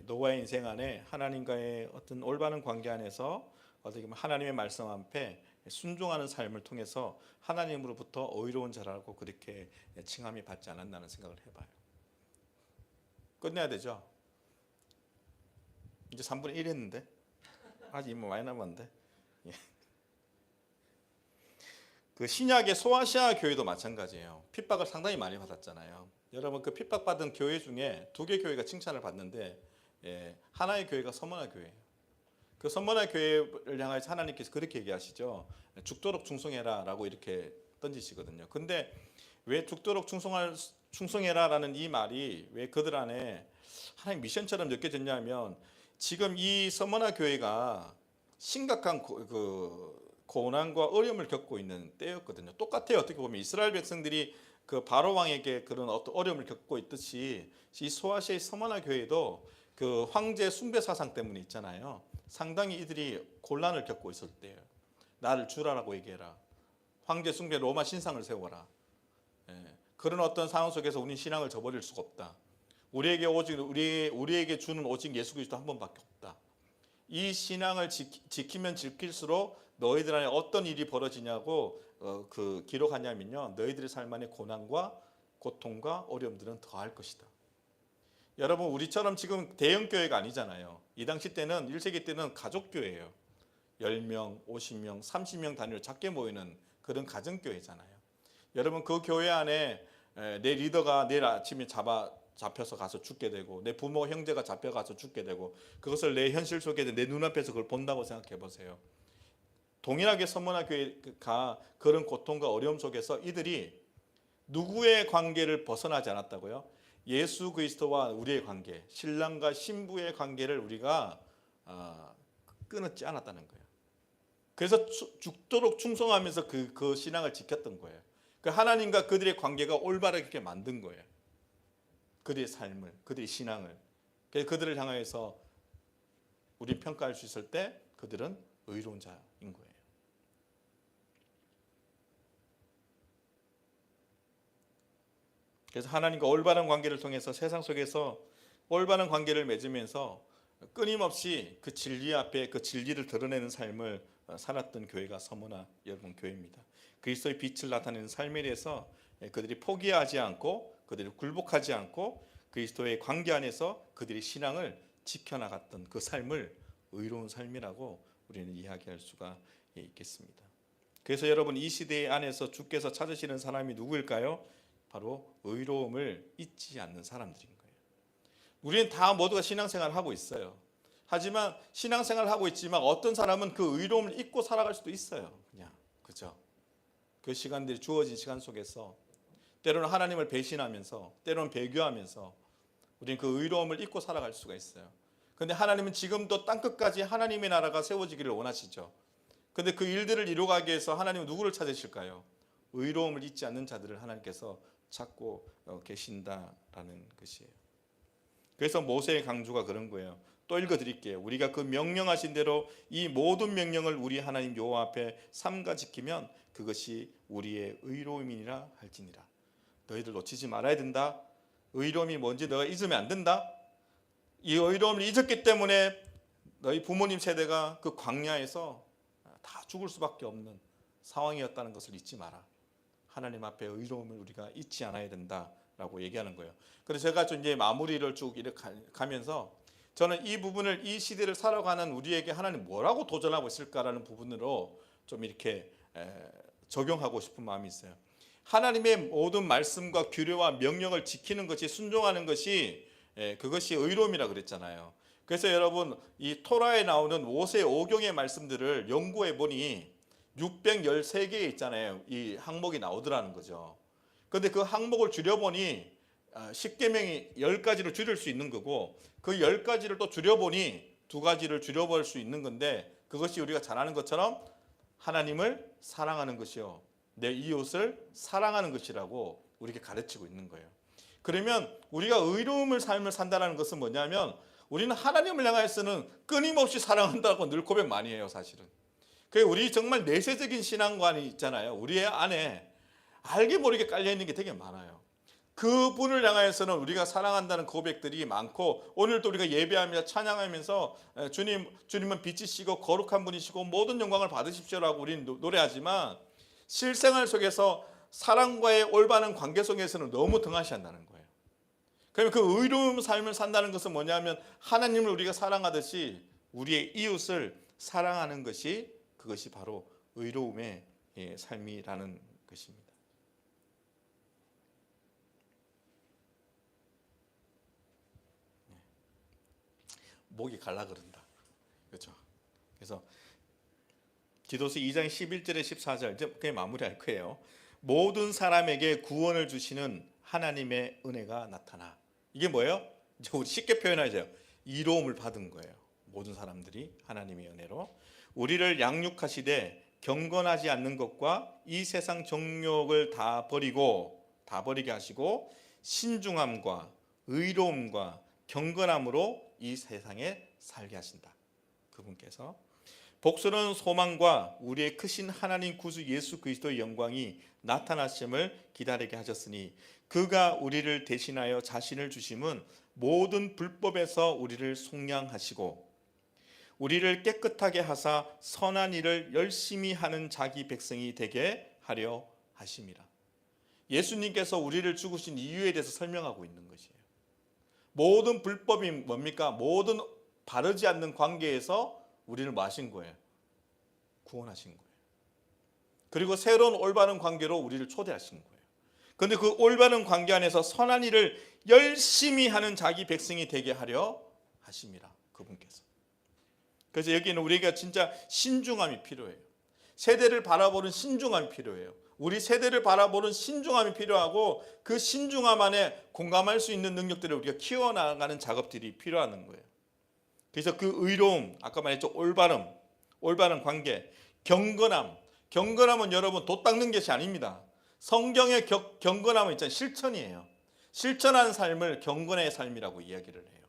노아의 인생 안에 하나님과의 어떤 올바른 관계 안에서 어떻게 보면 하나님의 말씀 앞에 순종하는 삶을 통해서 하나님으로부터 의로운 자라고 그렇게 칭함이 받지 않았나는 생각을 해봐요. 끝내야 되죠. 이제 3분의 1 했는데 아직 뭐 많이 남았는데. 그 신약의 소아시아 교회도 마찬가지예요. 핍박을 상당히 많이 받았잖아요. 여러분 그 핍박받은 교회 중에 2개 교회가 칭찬을 받는데 하나의 교회가 서머나 교회예요. 그 서머나 교회를 향해서 하나님께서 그렇게 얘기하시죠. 죽도록 충성해라라고 이렇게 던지시거든요. 근데 왜 죽도록 충성해라라는 이 말이 왜 그들 안에 하나님 미션처럼 느껴졌냐면 지금 이 서머나 교회가 심각한 고난과 어려움을 겪고 있는 때였거든요. 똑같아요. 어떻게 보면 이스라엘 백성들이 그 바로 왕에게 그런 어떤 어려움을 겪고 있듯이 이 소아시아의 서머나 교회도 그 황제 숭배 사상 때문에 있잖아요. 상당히 이들이 곤란을 겪고 있을 때예요. 나를 주라라고 얘기해라. 황제 숭배 로마 신상을 세워라. 그런 어떤 상황 속에서 우리는 신앙을 저버릴 수가 없다. 우리에게 주는 오직 예수 그리스도 한 번밖에 없다. 이 신앙을 지키면 지킬수록 너희들 안에 어떤 일이 벌어지냐고 기록하냐면요. 너희들의 삶 안에 고난과 고통과 어려움들은 더할 것이다. 여러분 우리처럼 지금 대형 교회가 아니잖아요. 이 당시 때는 1세기 때는 가족교회예요. 10명, 50명, 30명 단위로 작게 모이는 그런 가정교회잖아요. 여러분 그 교회 안에 내 리더가 내일 아침에 잡혀서 가서 죽게 되고 내 부모 형제가 잡혀가서 죽게 되고 그것을 내 현실 속에 내 눈앞에서 그걸 본다고 생각해 보세요. 동일하게 서머나 교회가 그런 고통과 어려움 속에서 이들이 누구의 관계를 벗어나지 않았다고요? 예수 그리스도와 우리의 관계, 신랑과 신부의 관계를 우리가 끊었지 않았다는 거예요. 그래서 죽도록 충성하면서 그 신앙을 지켰던 거예요. 그 하나님과 그들의 관계가 올바르게 만든 거예요. 그들의 삶을, 그들의 신앙을. 그래서 그들을 향해서 우리 평가할 수 있을 때 그들은 의로운 자인 거예요. 그래서 하나님과 올바른 관계를 통해서 세상 속에서 올바른 관계를 맺으면서 끊임없이 그 진리 앞에 그 진리를 드러내는 삶을 살았던 교회가 서머나 여러분 교회입니다. 그리스도의 빛을 나타내는 삶에 대해서 그들이 포기하지 않고 그들이 굴복하지 않고 그리스도의 관계 안에서 그들의 신앙을 지켜나갔던 그 삶을 의로운 삶이라고 우리는 이야기할 수가 있겠습니다. 그래서 여러분 이 시대 안에서 주께서 찾으시는 사람이 누구일까요? 바로 의로움을 잊지 않는 사람들인 거예요. 우리는 다 모두가 신앙생활을 하고 있어요. 하지만 신앙생활을 하고 있지만 어떤 사람은 그 의로움을 잊고 살아갈 수도 있어요. 그냥 그죠? 그 시간들이 주어진 시간 속에서 때로는 하나님을 배신하면서 때로는 배교하면서 우리는 그 의로움을 잊고 살아갈 수가 있어요. 근데 하나님은 지금도 땅끝까지 하나님의 나라가 세워지기를 원하시죠. 근데 그 일들을 이루어가기 위해서 하나님은 누구를 찾으실까요? 의로움을 잊지 않는 자들을 하나님께서 찾고 계신다라는 것이에요. 그래서 모세의 강조가 그런 거예요. 또 읽어드릴게요. 우리가 그 명령하신 대로 이 모든 명령을 우리 하나님 여호와 앞에 삼가 지키면 그것이 우리의 의로움이니라 할지니라. 너희들 놓치지 말아야 된다. 의로움이 뭔지 너가 잊으면 안 된다. 이 의로움을 잊었기 때문에 너희 부모님 세대가 그 광야에서 다 죽을 수밖에 없는 상황이었다는 것을 잊지 마라. 하나님 앞에 의로움을 우리가 잊지 않아야 된다라고 얘기하는 거예요. 그래서 제가 좀 이제 마무리를 쭉 이렇게 가면서 저는 이 부분을, 이 시대를 살아가는 우리에게 하나님 뭐라고 도전하고 있을까라는 부분으로 좀 이렇게 적용하고 싶은 마음이 있어요. 하나님의 모든 말씀과 규례와 명령을 지키는 것이, 순종하는 것이 그것이 의로움이라 그랬잖아요. 그래서 여러분, 이 토라에 나오는 모세오경의 말씀들을 연구해 보니 613개 있잖아요. 이 항목이 나오더라는 거죠. 그런데 그 항목을 줄여보니 10계명이 10가지로 줄일 수 있는 거고, 그 10가지를 또 줄여보니 2가지를 줄여볼 수 있는 건데, 그것이 우리가 잘 아는 것처럼 하나님을 사랑하는 것이요, 내 이웃을 사랑하는 것이라고 우리에게 가르치고 있는 거예요. 그러면 우리가 의로움을 삶을 산다는 것은 뭐냐면, 우리는 하나님을 향해서는 끊임없이 사랑한다고 늘 고백 많이 해요, 사실은. 우리 정말 내세적인 신앙관이 있잖아요. 우리 안에 알게 모르게 깔려있는 게 되게 많아요. 그분을 향해서는 우리가 사랑한다는 고백들이 많고, 오늘도 우리가 예배하며 찬양하면서 주님은 빛이시고 거룩한 분이시고 모든 영광을 받으십시오라고 우리는 노래하지만, 실생활 속에서 사랑과의 올바른 관계 속에서는 너무 등하시한다는 거예요. 그러면 그 의로운 삶을 산다는 것은 뭐냐면, 하나님을 우리가 사랑하듯이 우리의 이웃을 사랑하는 것이, 그것이 바로 의로움의 삶이라는 것입니다. 목이 갈라 그런다. 그렇죠? 그래서 기도서 2장 11절에 14절 이제 그냥 마무리할 거예요. 모든 사람에게 구원을 주시는 하나님의 은혜가 나타나. 이게 뭐예요? 이제 우리 쉽게 표현하죠. 이로움을 받은 거예요. 모든 사람들이 하나님의 은혜로 우리를 양육하시되 경건하지 않는 것과 이 세상 정욕을 다 버리게 하시고 신중함과 의로움과 경건함으로 이 세상에 살게 하신다. 그분께서 복스러운 소망과 우리의 크신 하나님 구주 예수 그리스도의 영광이 나타나심을 기다리게 하셨으니, 그가 우리를 대신하여 자신을 주심은 모든 불법에서 우리를 속량하시고 우리를 깨끗하게 하사 선한 일을 열심히 하는 자기 백성이 되게 하려 하심이라. 예수님께서 우리를 죽으신 이유에 대해서 설명하고 있는 것이에요. 모든 불법이 뭡니까? 모든 바르지 않는 관계에서 우리를 뭐 하신 거예요? 구원하신 거예요. 그리고 새로운 올바른 관계로 우리를 초대하신 거예요. 그런데 그 올바른 관계 안에서 선한 일을 열심히 하는 자기 백성이 되게 하려 하심이라. 그분께서. 그래서 여기는 우리가 진짜 신중함이 필요해요. 세대를 바라보는 신중함이 필요해요. 우리 세대를 바라보는 신중함이 필요하고, 그 신중함 안에 공감할 수 있는 능력들을 우리가 키워나가는 작업들이 필요한 거예요. 그래서 그 의로움, 아까 말했죠, 올바른 관계, 경건함은 여러분 돛 닦는 것이 아닙니다. 성경의 경건함은 있잖아요, 실천이에요. 실천하는 삶을 경건의 삶이라고 이야기를 해요.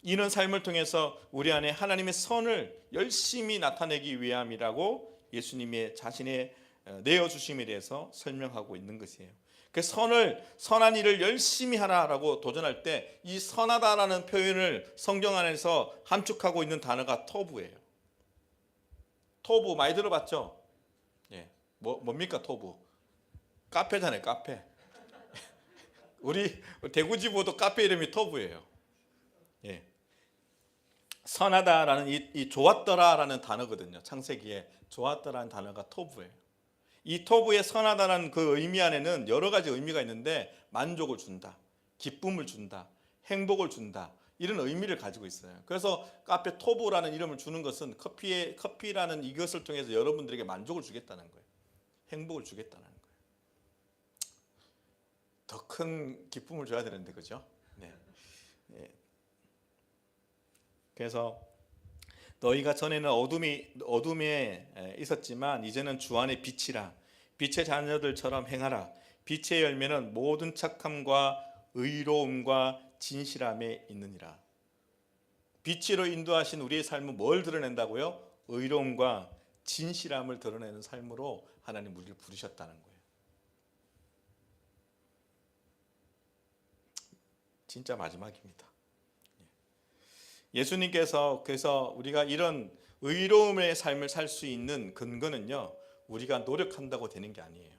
이런 삶을 통해서 우리 안에 하나님의 선을 열심히 나타내기 위함이라고 예수님의 자신의 내어주심에 대해서 설명하고 있는 것이에요. 그 선한 일을 열심히 하라라고 도전할 때, 이 선하다라는 표현을 성경 안에서 함축하고 있는 단어가 토부예요. 토부 많이 들어봤죠? 예, 뭡니까 토부? 카페잖아요, 카페. 우리 대구지부도 카페 이름이 토부예요. 예. 선하다라는 이 좋았더라라는 단어거든요. 창세기에 좋았더라는 단어가 토부예요. 이 토부의 선하다라는 그 의미 안에는 여러 가지 의미가 있는데, 만족을 준다, 기쁨을 준다, 행복을 준다, 이런 의미를 가지고 있어요. 그래서 카페 토부라는 이름을 주는 것은 커피라는 이것을 통해서 여러분들에게 만족을 주겠다는 거예요. 행복을 주겠다는 거예요. 더 큰 기쁨을 줘야 되는데, 그죠? 네. 그래서 너희가 전에는 어둠에 있었지만 이제는 주 안에 빛이라. 빛의 자녀들처럼 행하라. 빛의 열매는 모든 착함과 의로움과 진실함에 있느니라. 빛으로 인도하신 우리의 삶은 뭘 드러낸다고요? 의로움과 진실함을 드러내는 삶으로 하나님 우리를 부르셨다는 거예요. 진짜 마지막입니다. 예수님께서 그래서 우리가 이런 의로움의 삶을 살 수 있는 근거는요, 우리가 노력한다고 되는 게 아니에요.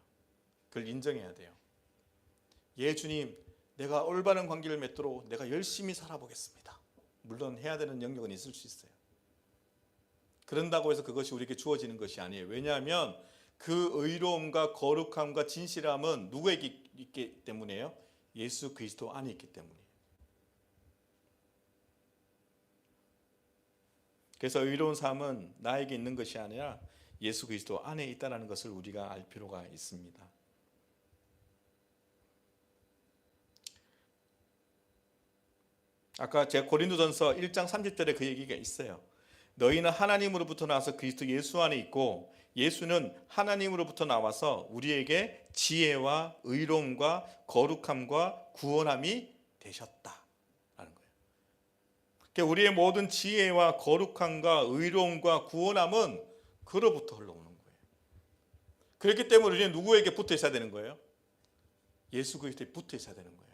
그걸 인정해야 돼요. 예수님, 내가 올바른 관계를 맺도록 내가 열심히 살아보겠습니다. 물론 해야 되는 영역은 있을 수 있어요. 그런다고 해서 그것이 우리에게 주어지는 것이 아니에요. 왜냐하면 그 의로움과 거룩함과 진실함은 누구에게 있기 때문이에요? 예수 그리스도 안에 있기 때문이에요. 그래서 의로운 삶은 나에게 있는 것이 아니라 예수 그리스도 안에 있다는 것을 우리가 알 필요가 있습니다. 아까 제가 고린도전서 1장 30절에 그 얘기가 있어요. 너희는 하나님으로부터 나와서 그리스도 예수 안에 있고 예수는 하나님으로부터 나와서 우리에게 지혜와 의로움과 거룩함과 구원함이 되셨다라는 거예요. 그러니까 우리의 모든 지혜와 거룩함과 의로움과 구원함은 그로부터 흘러오는 거예요. 그렇기 때문에 우리는 누구에게 붙어 있어야 되는 거예요? 예수 그리스도에 붙어 있어야 되는 거예요.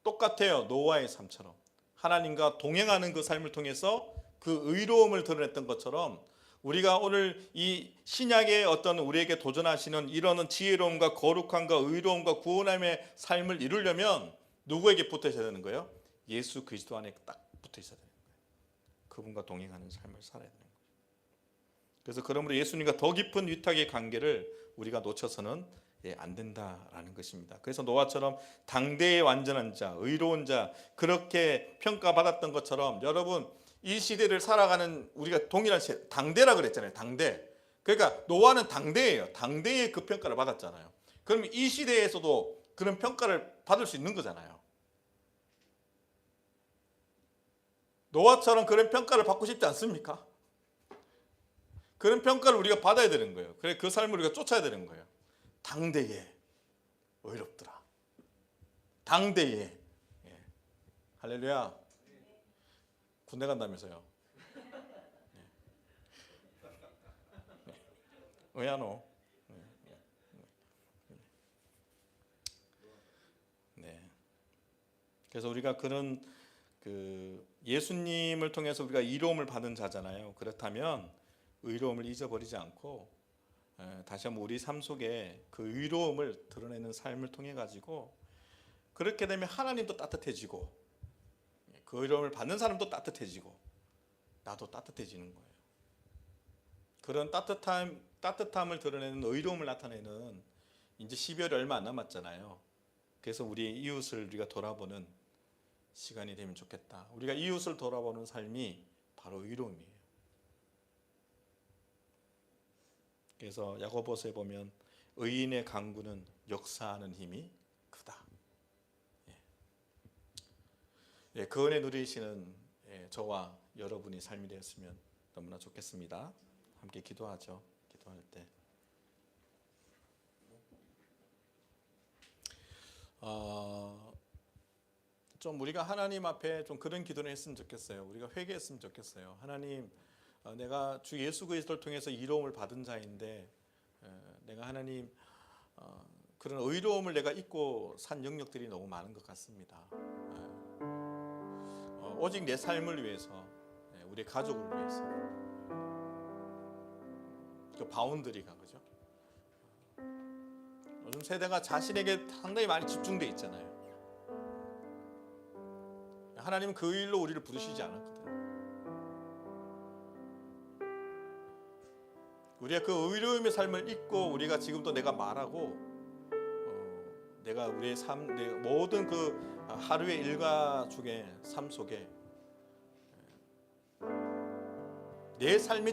똑같아요. 노아의 삶처럼 하나님과 동행하는 그 삶을 통해서 그 의로움을 드러냈던 것처럼 우리가 오늘 이 신약의 어떤 우리에게 도전하시는 이런 지혜로움과 거룩함과 의로움과 구원함의 삶을 이루려면 누구에게 붙어 있어야 되는 거예요? 예수 그리스도 안에 딱 붙어 있어야 되는 거예요. 그분과 동행하는 삶을 살아야 되는 거예요. 그래서 그러므로 예수님과 더 깊은 위탁의 관계를 우리가 놓쳐서는 안 된다라는 것입니다. 그래서 노아처럼 당대의 완전한 자, 의로운 자 그렇게 평가받았던 것처럼 여러분 이 시대를 살아가는 우리가 동일한 시대, 당대라 그랬잖아요. 당대. 그러니까 노아는 당대예요. 당대의 그 평가를 받았잖아요. 그러면 이 시대에서도 그런 평가를 받을 수 있는 거잖아요. 노아처럼 그런 평가를 받고 싶지 않습니까? 그런 평가를 우리가 받아야 되는 거예요. 그래 그 삶을 우리가 쫓아야 되는 거예요. 당대에 의롭더라. 당대에 할렐루야. 군대 간다면서요. 왜 안 오? 네. 그래서 우리가 그런 그 예수님을 통해서 우리가 의로움을 받은 자잖아요. 그렇다면 의로움을 잊어버리지 않고 다시 한번 우리 삶 속에 그 의로움을 드러내는 삶을 통해 가지고 그렇게 되면 하나님도 따뜻해지고 그 의로움을 받는 사람도 따뜻해지고 나도 따뜻해지는 거예요. 그런 따뜻함을 드러내는 의로움을 나타내는 이제 12월이 얼마 안 남았잖아요. 그래서 우리의 이웃을 우리가 돌아보는 시간이 되면 좋겠다. 우리가 이웃을 돌아보는 삶이 바로 의로움이에요. 그래서 야고보서에 보면 의인의 강구는 역사하는 힘이 크다. 그 은혜 누리시는 저와 여러분이 삶이 되었으면 너무나 좋겠습니다. 함께 기도하죠. 기도할 때 좀 우리가 하나님 앞에 좀 그런 기도를 했으면 좋겠어요. 우리가 회개했으면 좋겠어요. 하나님, 내가 주 예수 그리스도를 통해서 의로움을 받은 자인데 내가 하나님 그런 의로움을 내가 잊고 산 영역들이 너무 많은 것 같습니다. 오직 내 삶을 위해서, 우리 가족을 위해서, 그 바운더리가 그죠? 요즘 세대가 자신에게 상당히 많이 집중돼 있잖아요. 하나님은 그 일로 우리를 부르시지 않았거든요. 우리가 그 의로움의 삶을 잊고 우리가 지금도 내가 말하고 내가 우리의 삶, 내 모든 그 하루의 일과 중에 삶 속에 내 삶에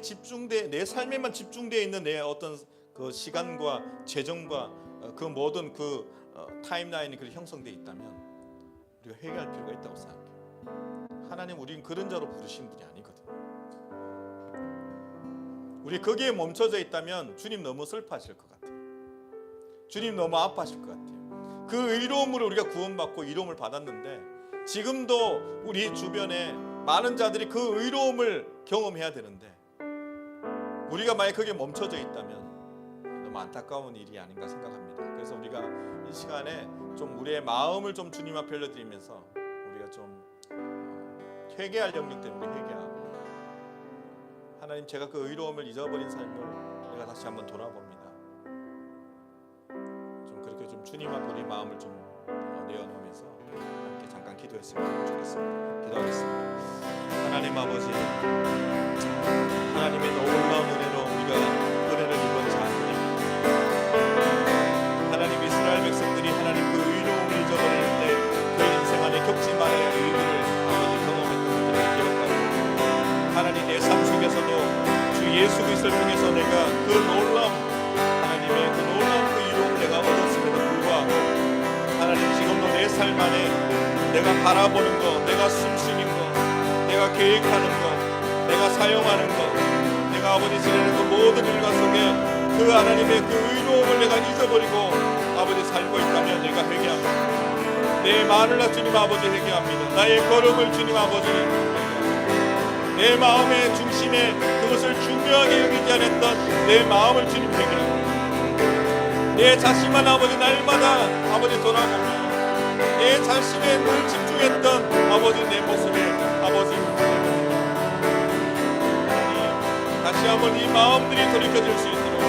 내 삶에만 집중되어 있는 내 어떤 그 시간과 재정과 그 모든 그 타임라인이 그렇게 형성되어 있다면 우리가 회개할 필요가 있다고 생각해요. 하나님 우린 그런 자로 부르신 분이 아니거든요. 우리 거기에 멈춰져 있다면 주님 너무 슬퍼하실 것 같아요. 주님 너무 아파하실 것 같아요. 그 의로움으로 우리가 구원받고 이로움을 받았는데 지금도 우리 주변에 많은 자들이 그 의로움을 경험해야 되는데 우리가 만약 거기에 멈춰져 있다면 너무 안타까운 일이 아닌가 생각합니다. 그래서 우리가 이 시간에 좀 우리의 마음을 좀 주님 앞에 올려드리면서 우리가 좀 회개할 영역 때문에 회개하고 하나님 제가 그 의로움을 잊어버린 삶을 내가 다시 한번 돌아봅니다. 좀 그렇게 좀 주님 앞에 우리 마음을 좀 내어놓으면서 함께 잠깐 기도했으면 좋겠습니다. 기도하겠습니다. 하나님 아버지, 하나님의 놀라운 은혜로 우리가 은혜를 입은 자들입니다. 하나님 이스라엘 백성들이 하나님 그 의로움을 잊어버릴 때 그 인생 안에 겪지 말아야 할 의미를 아버지 경험했던 것들을 기억하고 하나님 내 삶 속에서도 주 예수 그리스도를 통해서 내가 그 놀라운 하나님의 그 놀라운 그 의로움을 내가 얻었음에도 불구하고 하나님 지금도 내 삶 안에 내가 바라보는 것, 내가 숨쉬는 것, 내가 계획하는 것, 내가 사용하는 것, 내가 아버지 지내는 그 모든 일과 속에 그 하나님의 그 의로움을 내가 잊어버리고 아버지 살고 있다면 내가 회개합니다. 내 말을 주님 아버지 회개합니다. 나의 걸음을 주님 아버지 회개합니다. 내 마음의 중심에 그것을 중요하게 여기지 않았던 내 마음을 주님 회개합니다. 내 자신만 아버지 날마다 아버지 돌아보며 내 자신에 늘 집중했던 아버지 내 모습에 아버지 다시 한번 이 마음들이 돌이켜질 수 있도록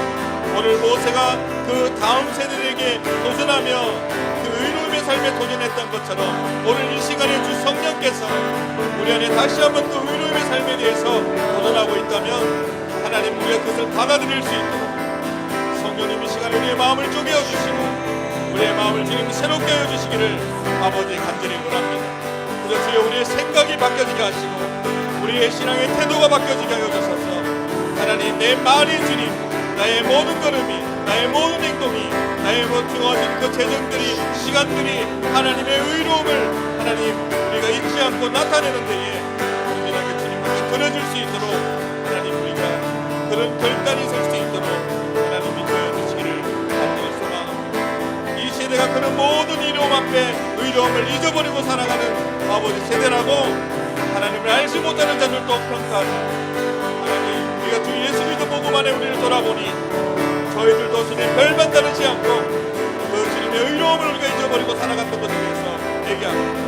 오늘 모세가 그 다음 세대에게 도전하며 그 의로움의 삶에 도전했던 것처럼 오늘 이 시간에 주 성령께서 우리 안에 다시 한번 그 의로움의 삶에 대해서 도전하고 있다면 하나님 우리가 그것을 받아들일 수 있도록 성령님 이 시간에 우리의 마음을 쪼개어 주시고 우리의 마음을 주님 새롭게 하여 주시기를 아버지 간절히 원합니다. 그래서 우리의 생각이 바뀌어지게 하시고 우리의 신앙의 태도가 바뀌어지게 하여 주셔서 하나님 내 말이 주님 나의 모든 걸음이 나의 모든 행동이 나의 주어진 그 재정들이 시간들이 하나님의 의로움을 하나님 우리가 잊지 않고 나타내는 데에 온전하게 주님께 드려줄 수 있도록 하나님 우리가 그런 결단이 설 수 있도록 하나님 인도해 주시기를 간절히 소망합니다. 이 세대가 그런 모든 의로움 앞에 의로움을 잊어버리고 살아가는 아버지 세대라고 하나님을 알지 못하는 자들도 평가하고 하나님 우리가 주 예수 그리스도 보고만에 우리를 돌아보니 저희들도 주님 별반 다르지 않고 그 주님의 의로움을 우리가 잊어버리고 살아갔던 것에 대해서 얘기합니다.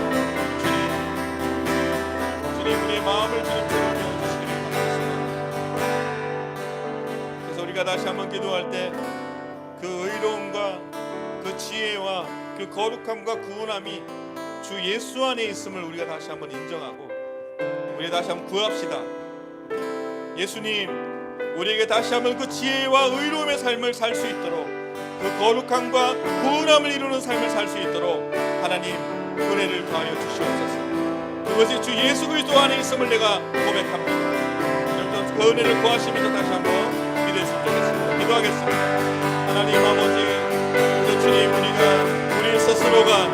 주님 우리의 마음을 주님 새롭게 해주시기를 바라겠습니다. 그래서 우리가 다시 한번 기도할 때 그 의로움과 그 지혜와 그 거룩함과 구원함이 주 예수 안에 있음을 우리가 다시 한번 인정하고 우리 다시 한번 구합시다. 예수님 우리에게 다시 한번 그 지혜와 의로움의 삶을 살 수 있도록 그 거룩함과 구원함을 이루는 삶을 살 수 있도록 하나님 은혜를 더하여 주시옵소서. 그것이 주 예수 그리스도 안에 있음을 내가 고백합니다. 여러분 그 은혜를 구하시면서 다시 한번 기도했으면 좋겠습니다. 기도하겠습니다. 하나님 아버지 주님 우리 스스로가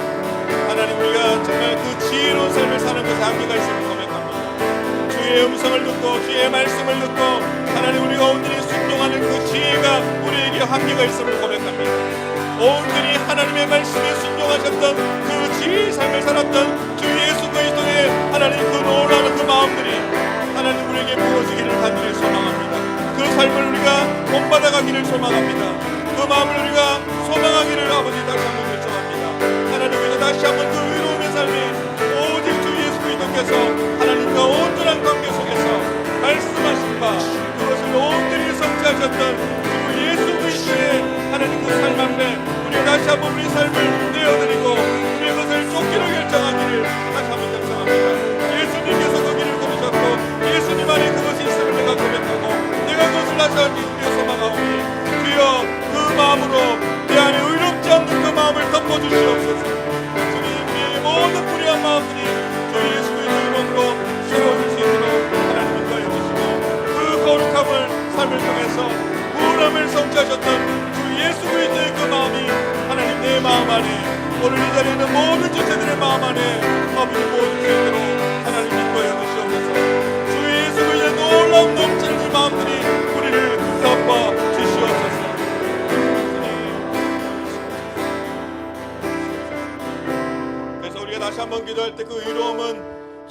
하나님 우리가 정말 그 지혜로운 삶을 사는 것에 한계가 있음을 고백합니다. 주의 음성을 듣고 주의 말씀을 듣고 하나님 우리가 온전히 순종하는 그 지혜가 우리에게 한계가 있음을 고백합니다. 온전히 하나님의 말씀에 순종하셨던 그 지혜의 삶을 살았던 주 예수 그리스도의 하나님 그 놀라운 그 마음들이 하나님 우리에게 부어지기를 간절히 소망합니다. 그 삶을 우리가 본받아가기를 소망합니다. 그 마음을 우리가 소망하기를 아버지 다시 한번 요청합니다. 하나님 우리가 다시 한번 그 의로움의 삶에 오직 주 예수 그리스도께서 하나님과 온전한 관계 속에서 말씀하신 바 그것을 온전히 성취하셨던 주 예수 그리스도의 하나님 그 삶 앞에 우리 다시 한번 우리 삶을 내어드리고 우리 그것을 쫓기로 결정하기를 다시 한번 결정합니다. 예수님께서 그 길을 걸으셨고 예수님 안에 그것이 있음을 내가 고백하고 내가 그것을 다시 한번 주여 소망하오니 주여 그 마음으로 내 안에 의롭지 않는 그 마음을 덮어주시옵소서. 주님 우리의 모든 불의한 마음들이 주 예수 그리스도의 이름으로 세워질 수 있도록 하나님 인도하여 주시고 그 거룩함을 삶을 통해서 구원함을 성취하셨던 주 예수 그리스도의 그 마음이 하나님 내 마음 안에 오늘 이 자리에 있는 모든 주체들의 마음 안에 아버지 모든 죄대로 하나님 인도하여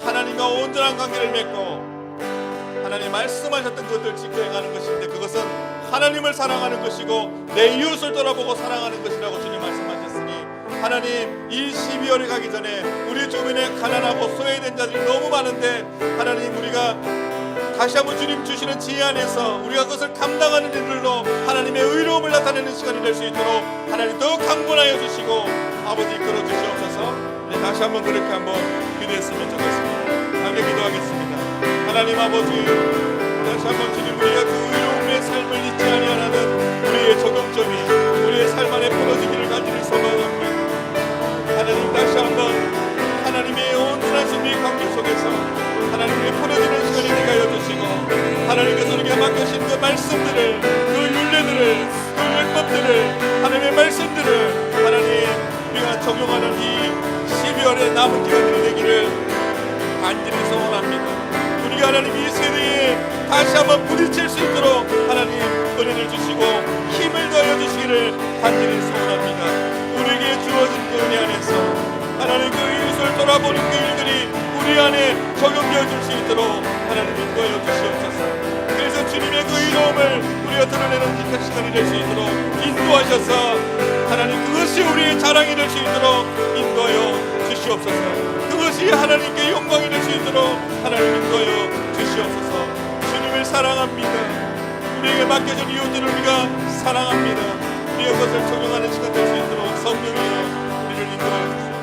하나님과 온전한 관계를 맺고 하나님 말씀하셨던 것들 지켜 행하는 것인데, 그것은 하나님을 사랑하는 것이고 내 이웃을 돌아보고 사랑하는 것이라고 주님 말씀하셨으니, 하나님 이 12월에 가기 전에 우리 주변에 가난하고 소외된 자들이 너무 많은데, 하나님 우리가 다시 한번 주님 주시는 지혜 안에서 우리가 그것을 감당하는 일들로 하나님의 의로움을 나타내는 시간이 될 수 있도록 하나님 더욱 강권하여 주시고 아버지 이끌어 주시옵소서. 네, 다시 한번 그렇게 한번 기도했으면 좋겠습니다. 함께 기도하겠습니다. 하나님 아버지, 다시 한번 주님 우리가 그 의로움의 삶을 잊지 아니하는 우리의 적용점이 우리의 삶 안에 풀어지기를 간절히 소망합니다. 하나님 다시 한번 하나님의 온전한 신비의 관계 속에서 하나님의 풀어지는 시간이 되게 하여 주시고, 하나님께서 우리가 맡겨신 그 말씀들을, 그 율례들을, 그 율법들을, 하나님의 말씀들을 하나님 우리가 적용하는 이 12월의 남은 기간들이 되기를 간절히 소원합니다. 우리가 하나님 이 세대에 다시 한번 부딪힐 수 있도록 하나님 은혜를 주시고 힘을 더하여 주시기를 간절히 소원합니다. 우리에게 주어진 그 은혜 안에서 하나님 그 이웃을 돌아보는 그 일들이 우리 안에 적용되어 줄 수 있도록 하나님 인도하여 주시옵소서. 그래서 주님의 그 의로움을 우리가 드러내는 기특 시간이 될 수 있도록 인도하셔서 하나님 그것이 우리의 자랑이 될 수 있도록 인도하여 주시옵소서. 그것이 하나님께 영광이 될 수 있도록 하나님 인도하여 주시옵소서. 주님을 사랑합니다. 우리에게 맡겨진 이웃들을 우리가 사랑합니다. 우리의 것을 적용하는 시간 될 수 있도록 성령이여 우리를 인도하여 주시옵소서.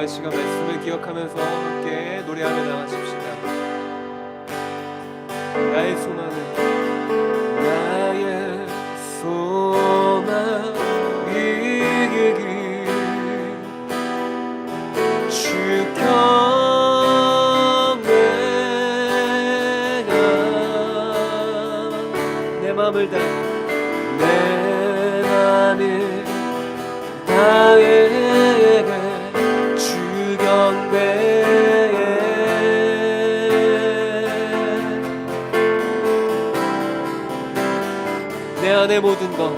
이 시간 말씀을 기억하면서 함께 노래하며 나가십시다. 나의 소망은 주 경외하여 내 맘을 다해 주 경배해 내 안의 모든 것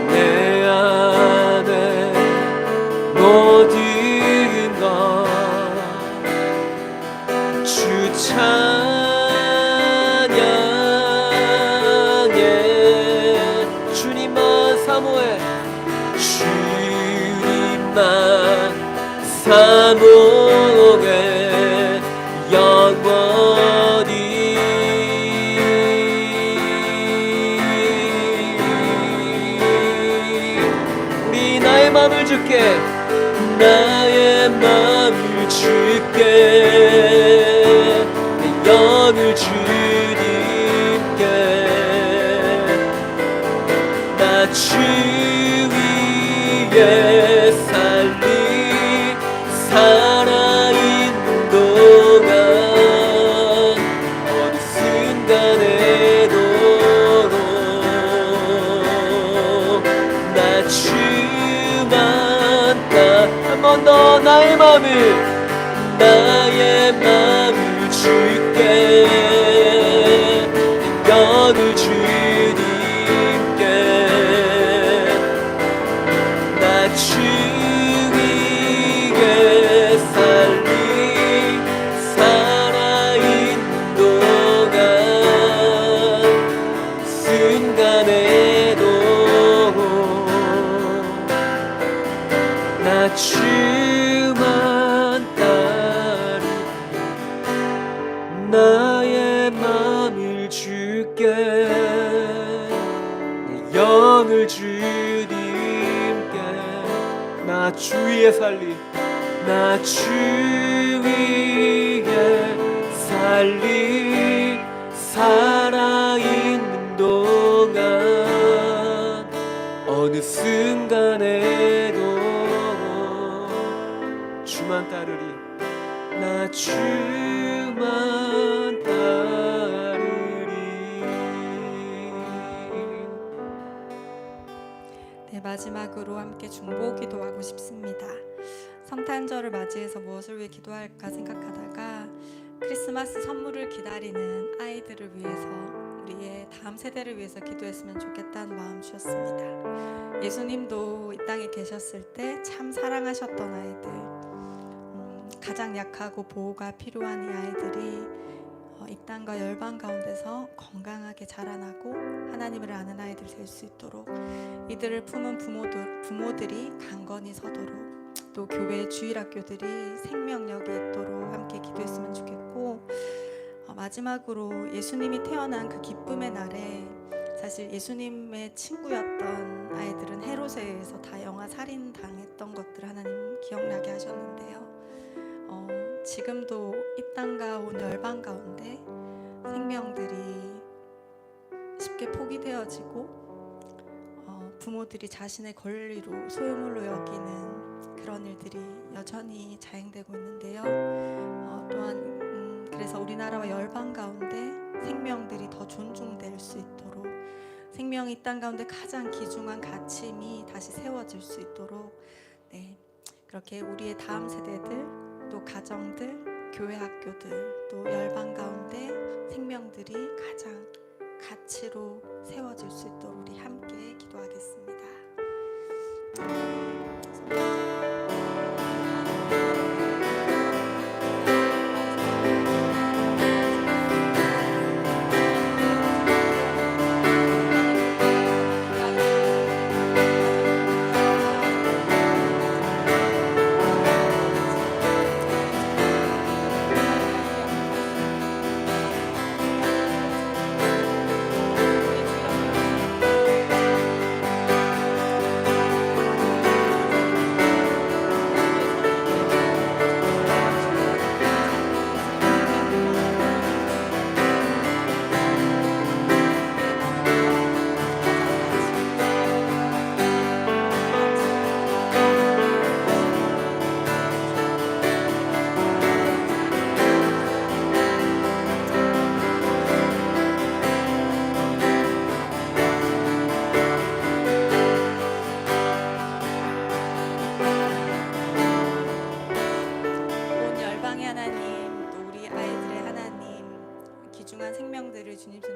내 안의 모든 것 주 찬양해 주님만 사모해 주님만 사모해 영원히 우리 나의 맘을 줄게 나의 맘을 줄게 내 영을 주님께 나 주 위에 살리 살아있는 동안 어느 순간에도 나 주만 한 번 더 나의 맘을 줄게 영을 주님께 나 주 위에 살리 살아있는 동안 순간에도 나 주만 따르 나의 맘을 줄게 내 영을 주님께 나 주 위에 살리 나 주 위에 살리 살아있는 동안 어느 순간에도 주만 따르리 나 주만 따르리. 네, 마지막으로 함께 중보 기도하고 싶습니다. 성탄절을 맞이해서 무엇을 위해 기도할까 생각하다가 크리스마스 선물을 기다리는 아이들을 위해서 우리의 다음 세대를 위해서 기도했으면 좋겠다는 마음 주셨습니다. 예수님도 이 땅에 계셨을 때 참 사랑하셨던 아이들, 가장 약하고 보호가 필요한 이 아이들이 이 땅과 열방 가운데서 건강하게 자라나고 하나님을 아는 아이들 될 수 있도록, 이들을 품은 부모들이 강건히 서도록, 또 교회 주일학교들이 생명력이 있도록 함께 기도했으면 좋겠고, 마지막으로 예수님이 태어난 그 기쁨의 날에 사실 예수님의 친구였던 아이들은 헤롯에 의해서 다 영아 살인 당했던 것들 하나님 기억나게 하셨는데요. 지금도 이 땅과 온 열방 가운데 생명들이 쉽게 포기되어지고 부모들이 자신의 권리로 소유물로 여기는 그런 일들이 여전히 자행되고 있는데요. 또한 그래서 우리나라와 열방 가운데 생명들이 더 존중될 수 있도록, 생명이 이 땅 가운데 가장 귀중한 가치임이 다시 세워질 수 있도록, 그렇게 우리의 다음 세대들, 또 가정들, 교회 학교들, 또 열방 가운데 생명들이 가장 가치로 세워질 수 있도록 우리 함께 기도하겠습니다.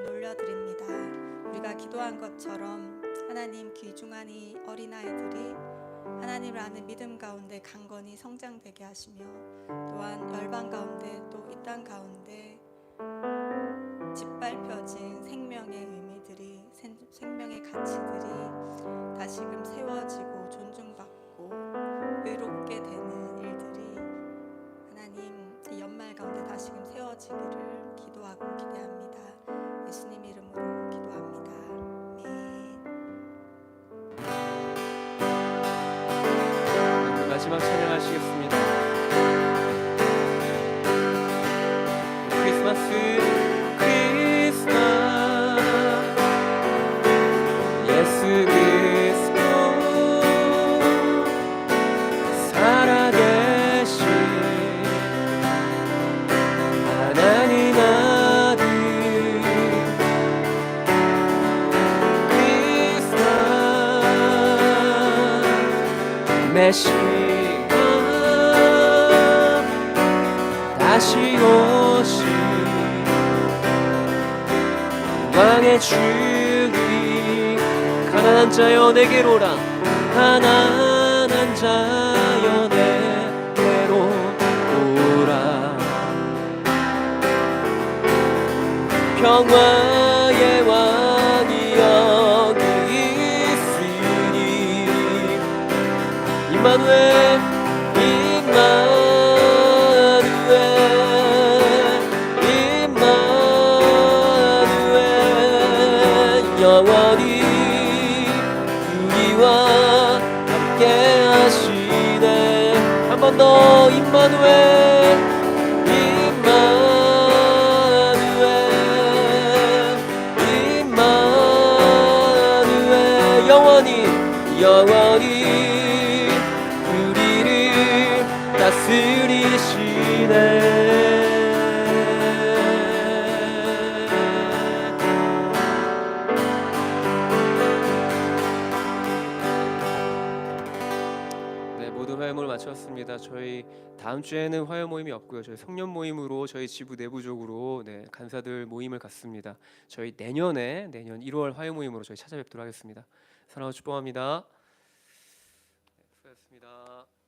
올려드립니다. 우리가 기도한 것처럼 하나님, 귀중한 이 어린아이들이 하나님을 아는 믿음 가운데 강건히 성장되게 하시며, 또한 열방 가운데 또 이 땅 가운데 짓밟혀진 생명의 의미들이, 생명의 가치들이 다시금 세워지고 존중받고 의롭게 되는 일들이 하나님 이 연말 가운데 다시금 세워지기를 기도하고 기대합니다. 예수님 이름으로 기도합니다. 아멘. 마지막 찬양하시겠습니다. 크리스마스 예수 그리스도 살아계신 하나님 아들 크리스마스 메시아 다시 오신 왕의 주님, 가난한 자여 내게로 오라, 가난한 자여 내게로 오라. 평화의 왕이 여기 있으니 임마누엘 영원히 우리와 함께 하시네. 한 번 더 임마누엘 임마누엘 영원히 우리를 다스리시네. 마쳤습니다. 저희 다음 주에는 화요 모임이 없고요. 저희 성년 모임으로 저희 지부 내부적으로 간사들 모임을 갖습니다. 저희 내년 1월 화요 모임으로 저희 찾아뵙도록 하겠습니다. 사랑하고 축복합니다. 수고하셨습니다.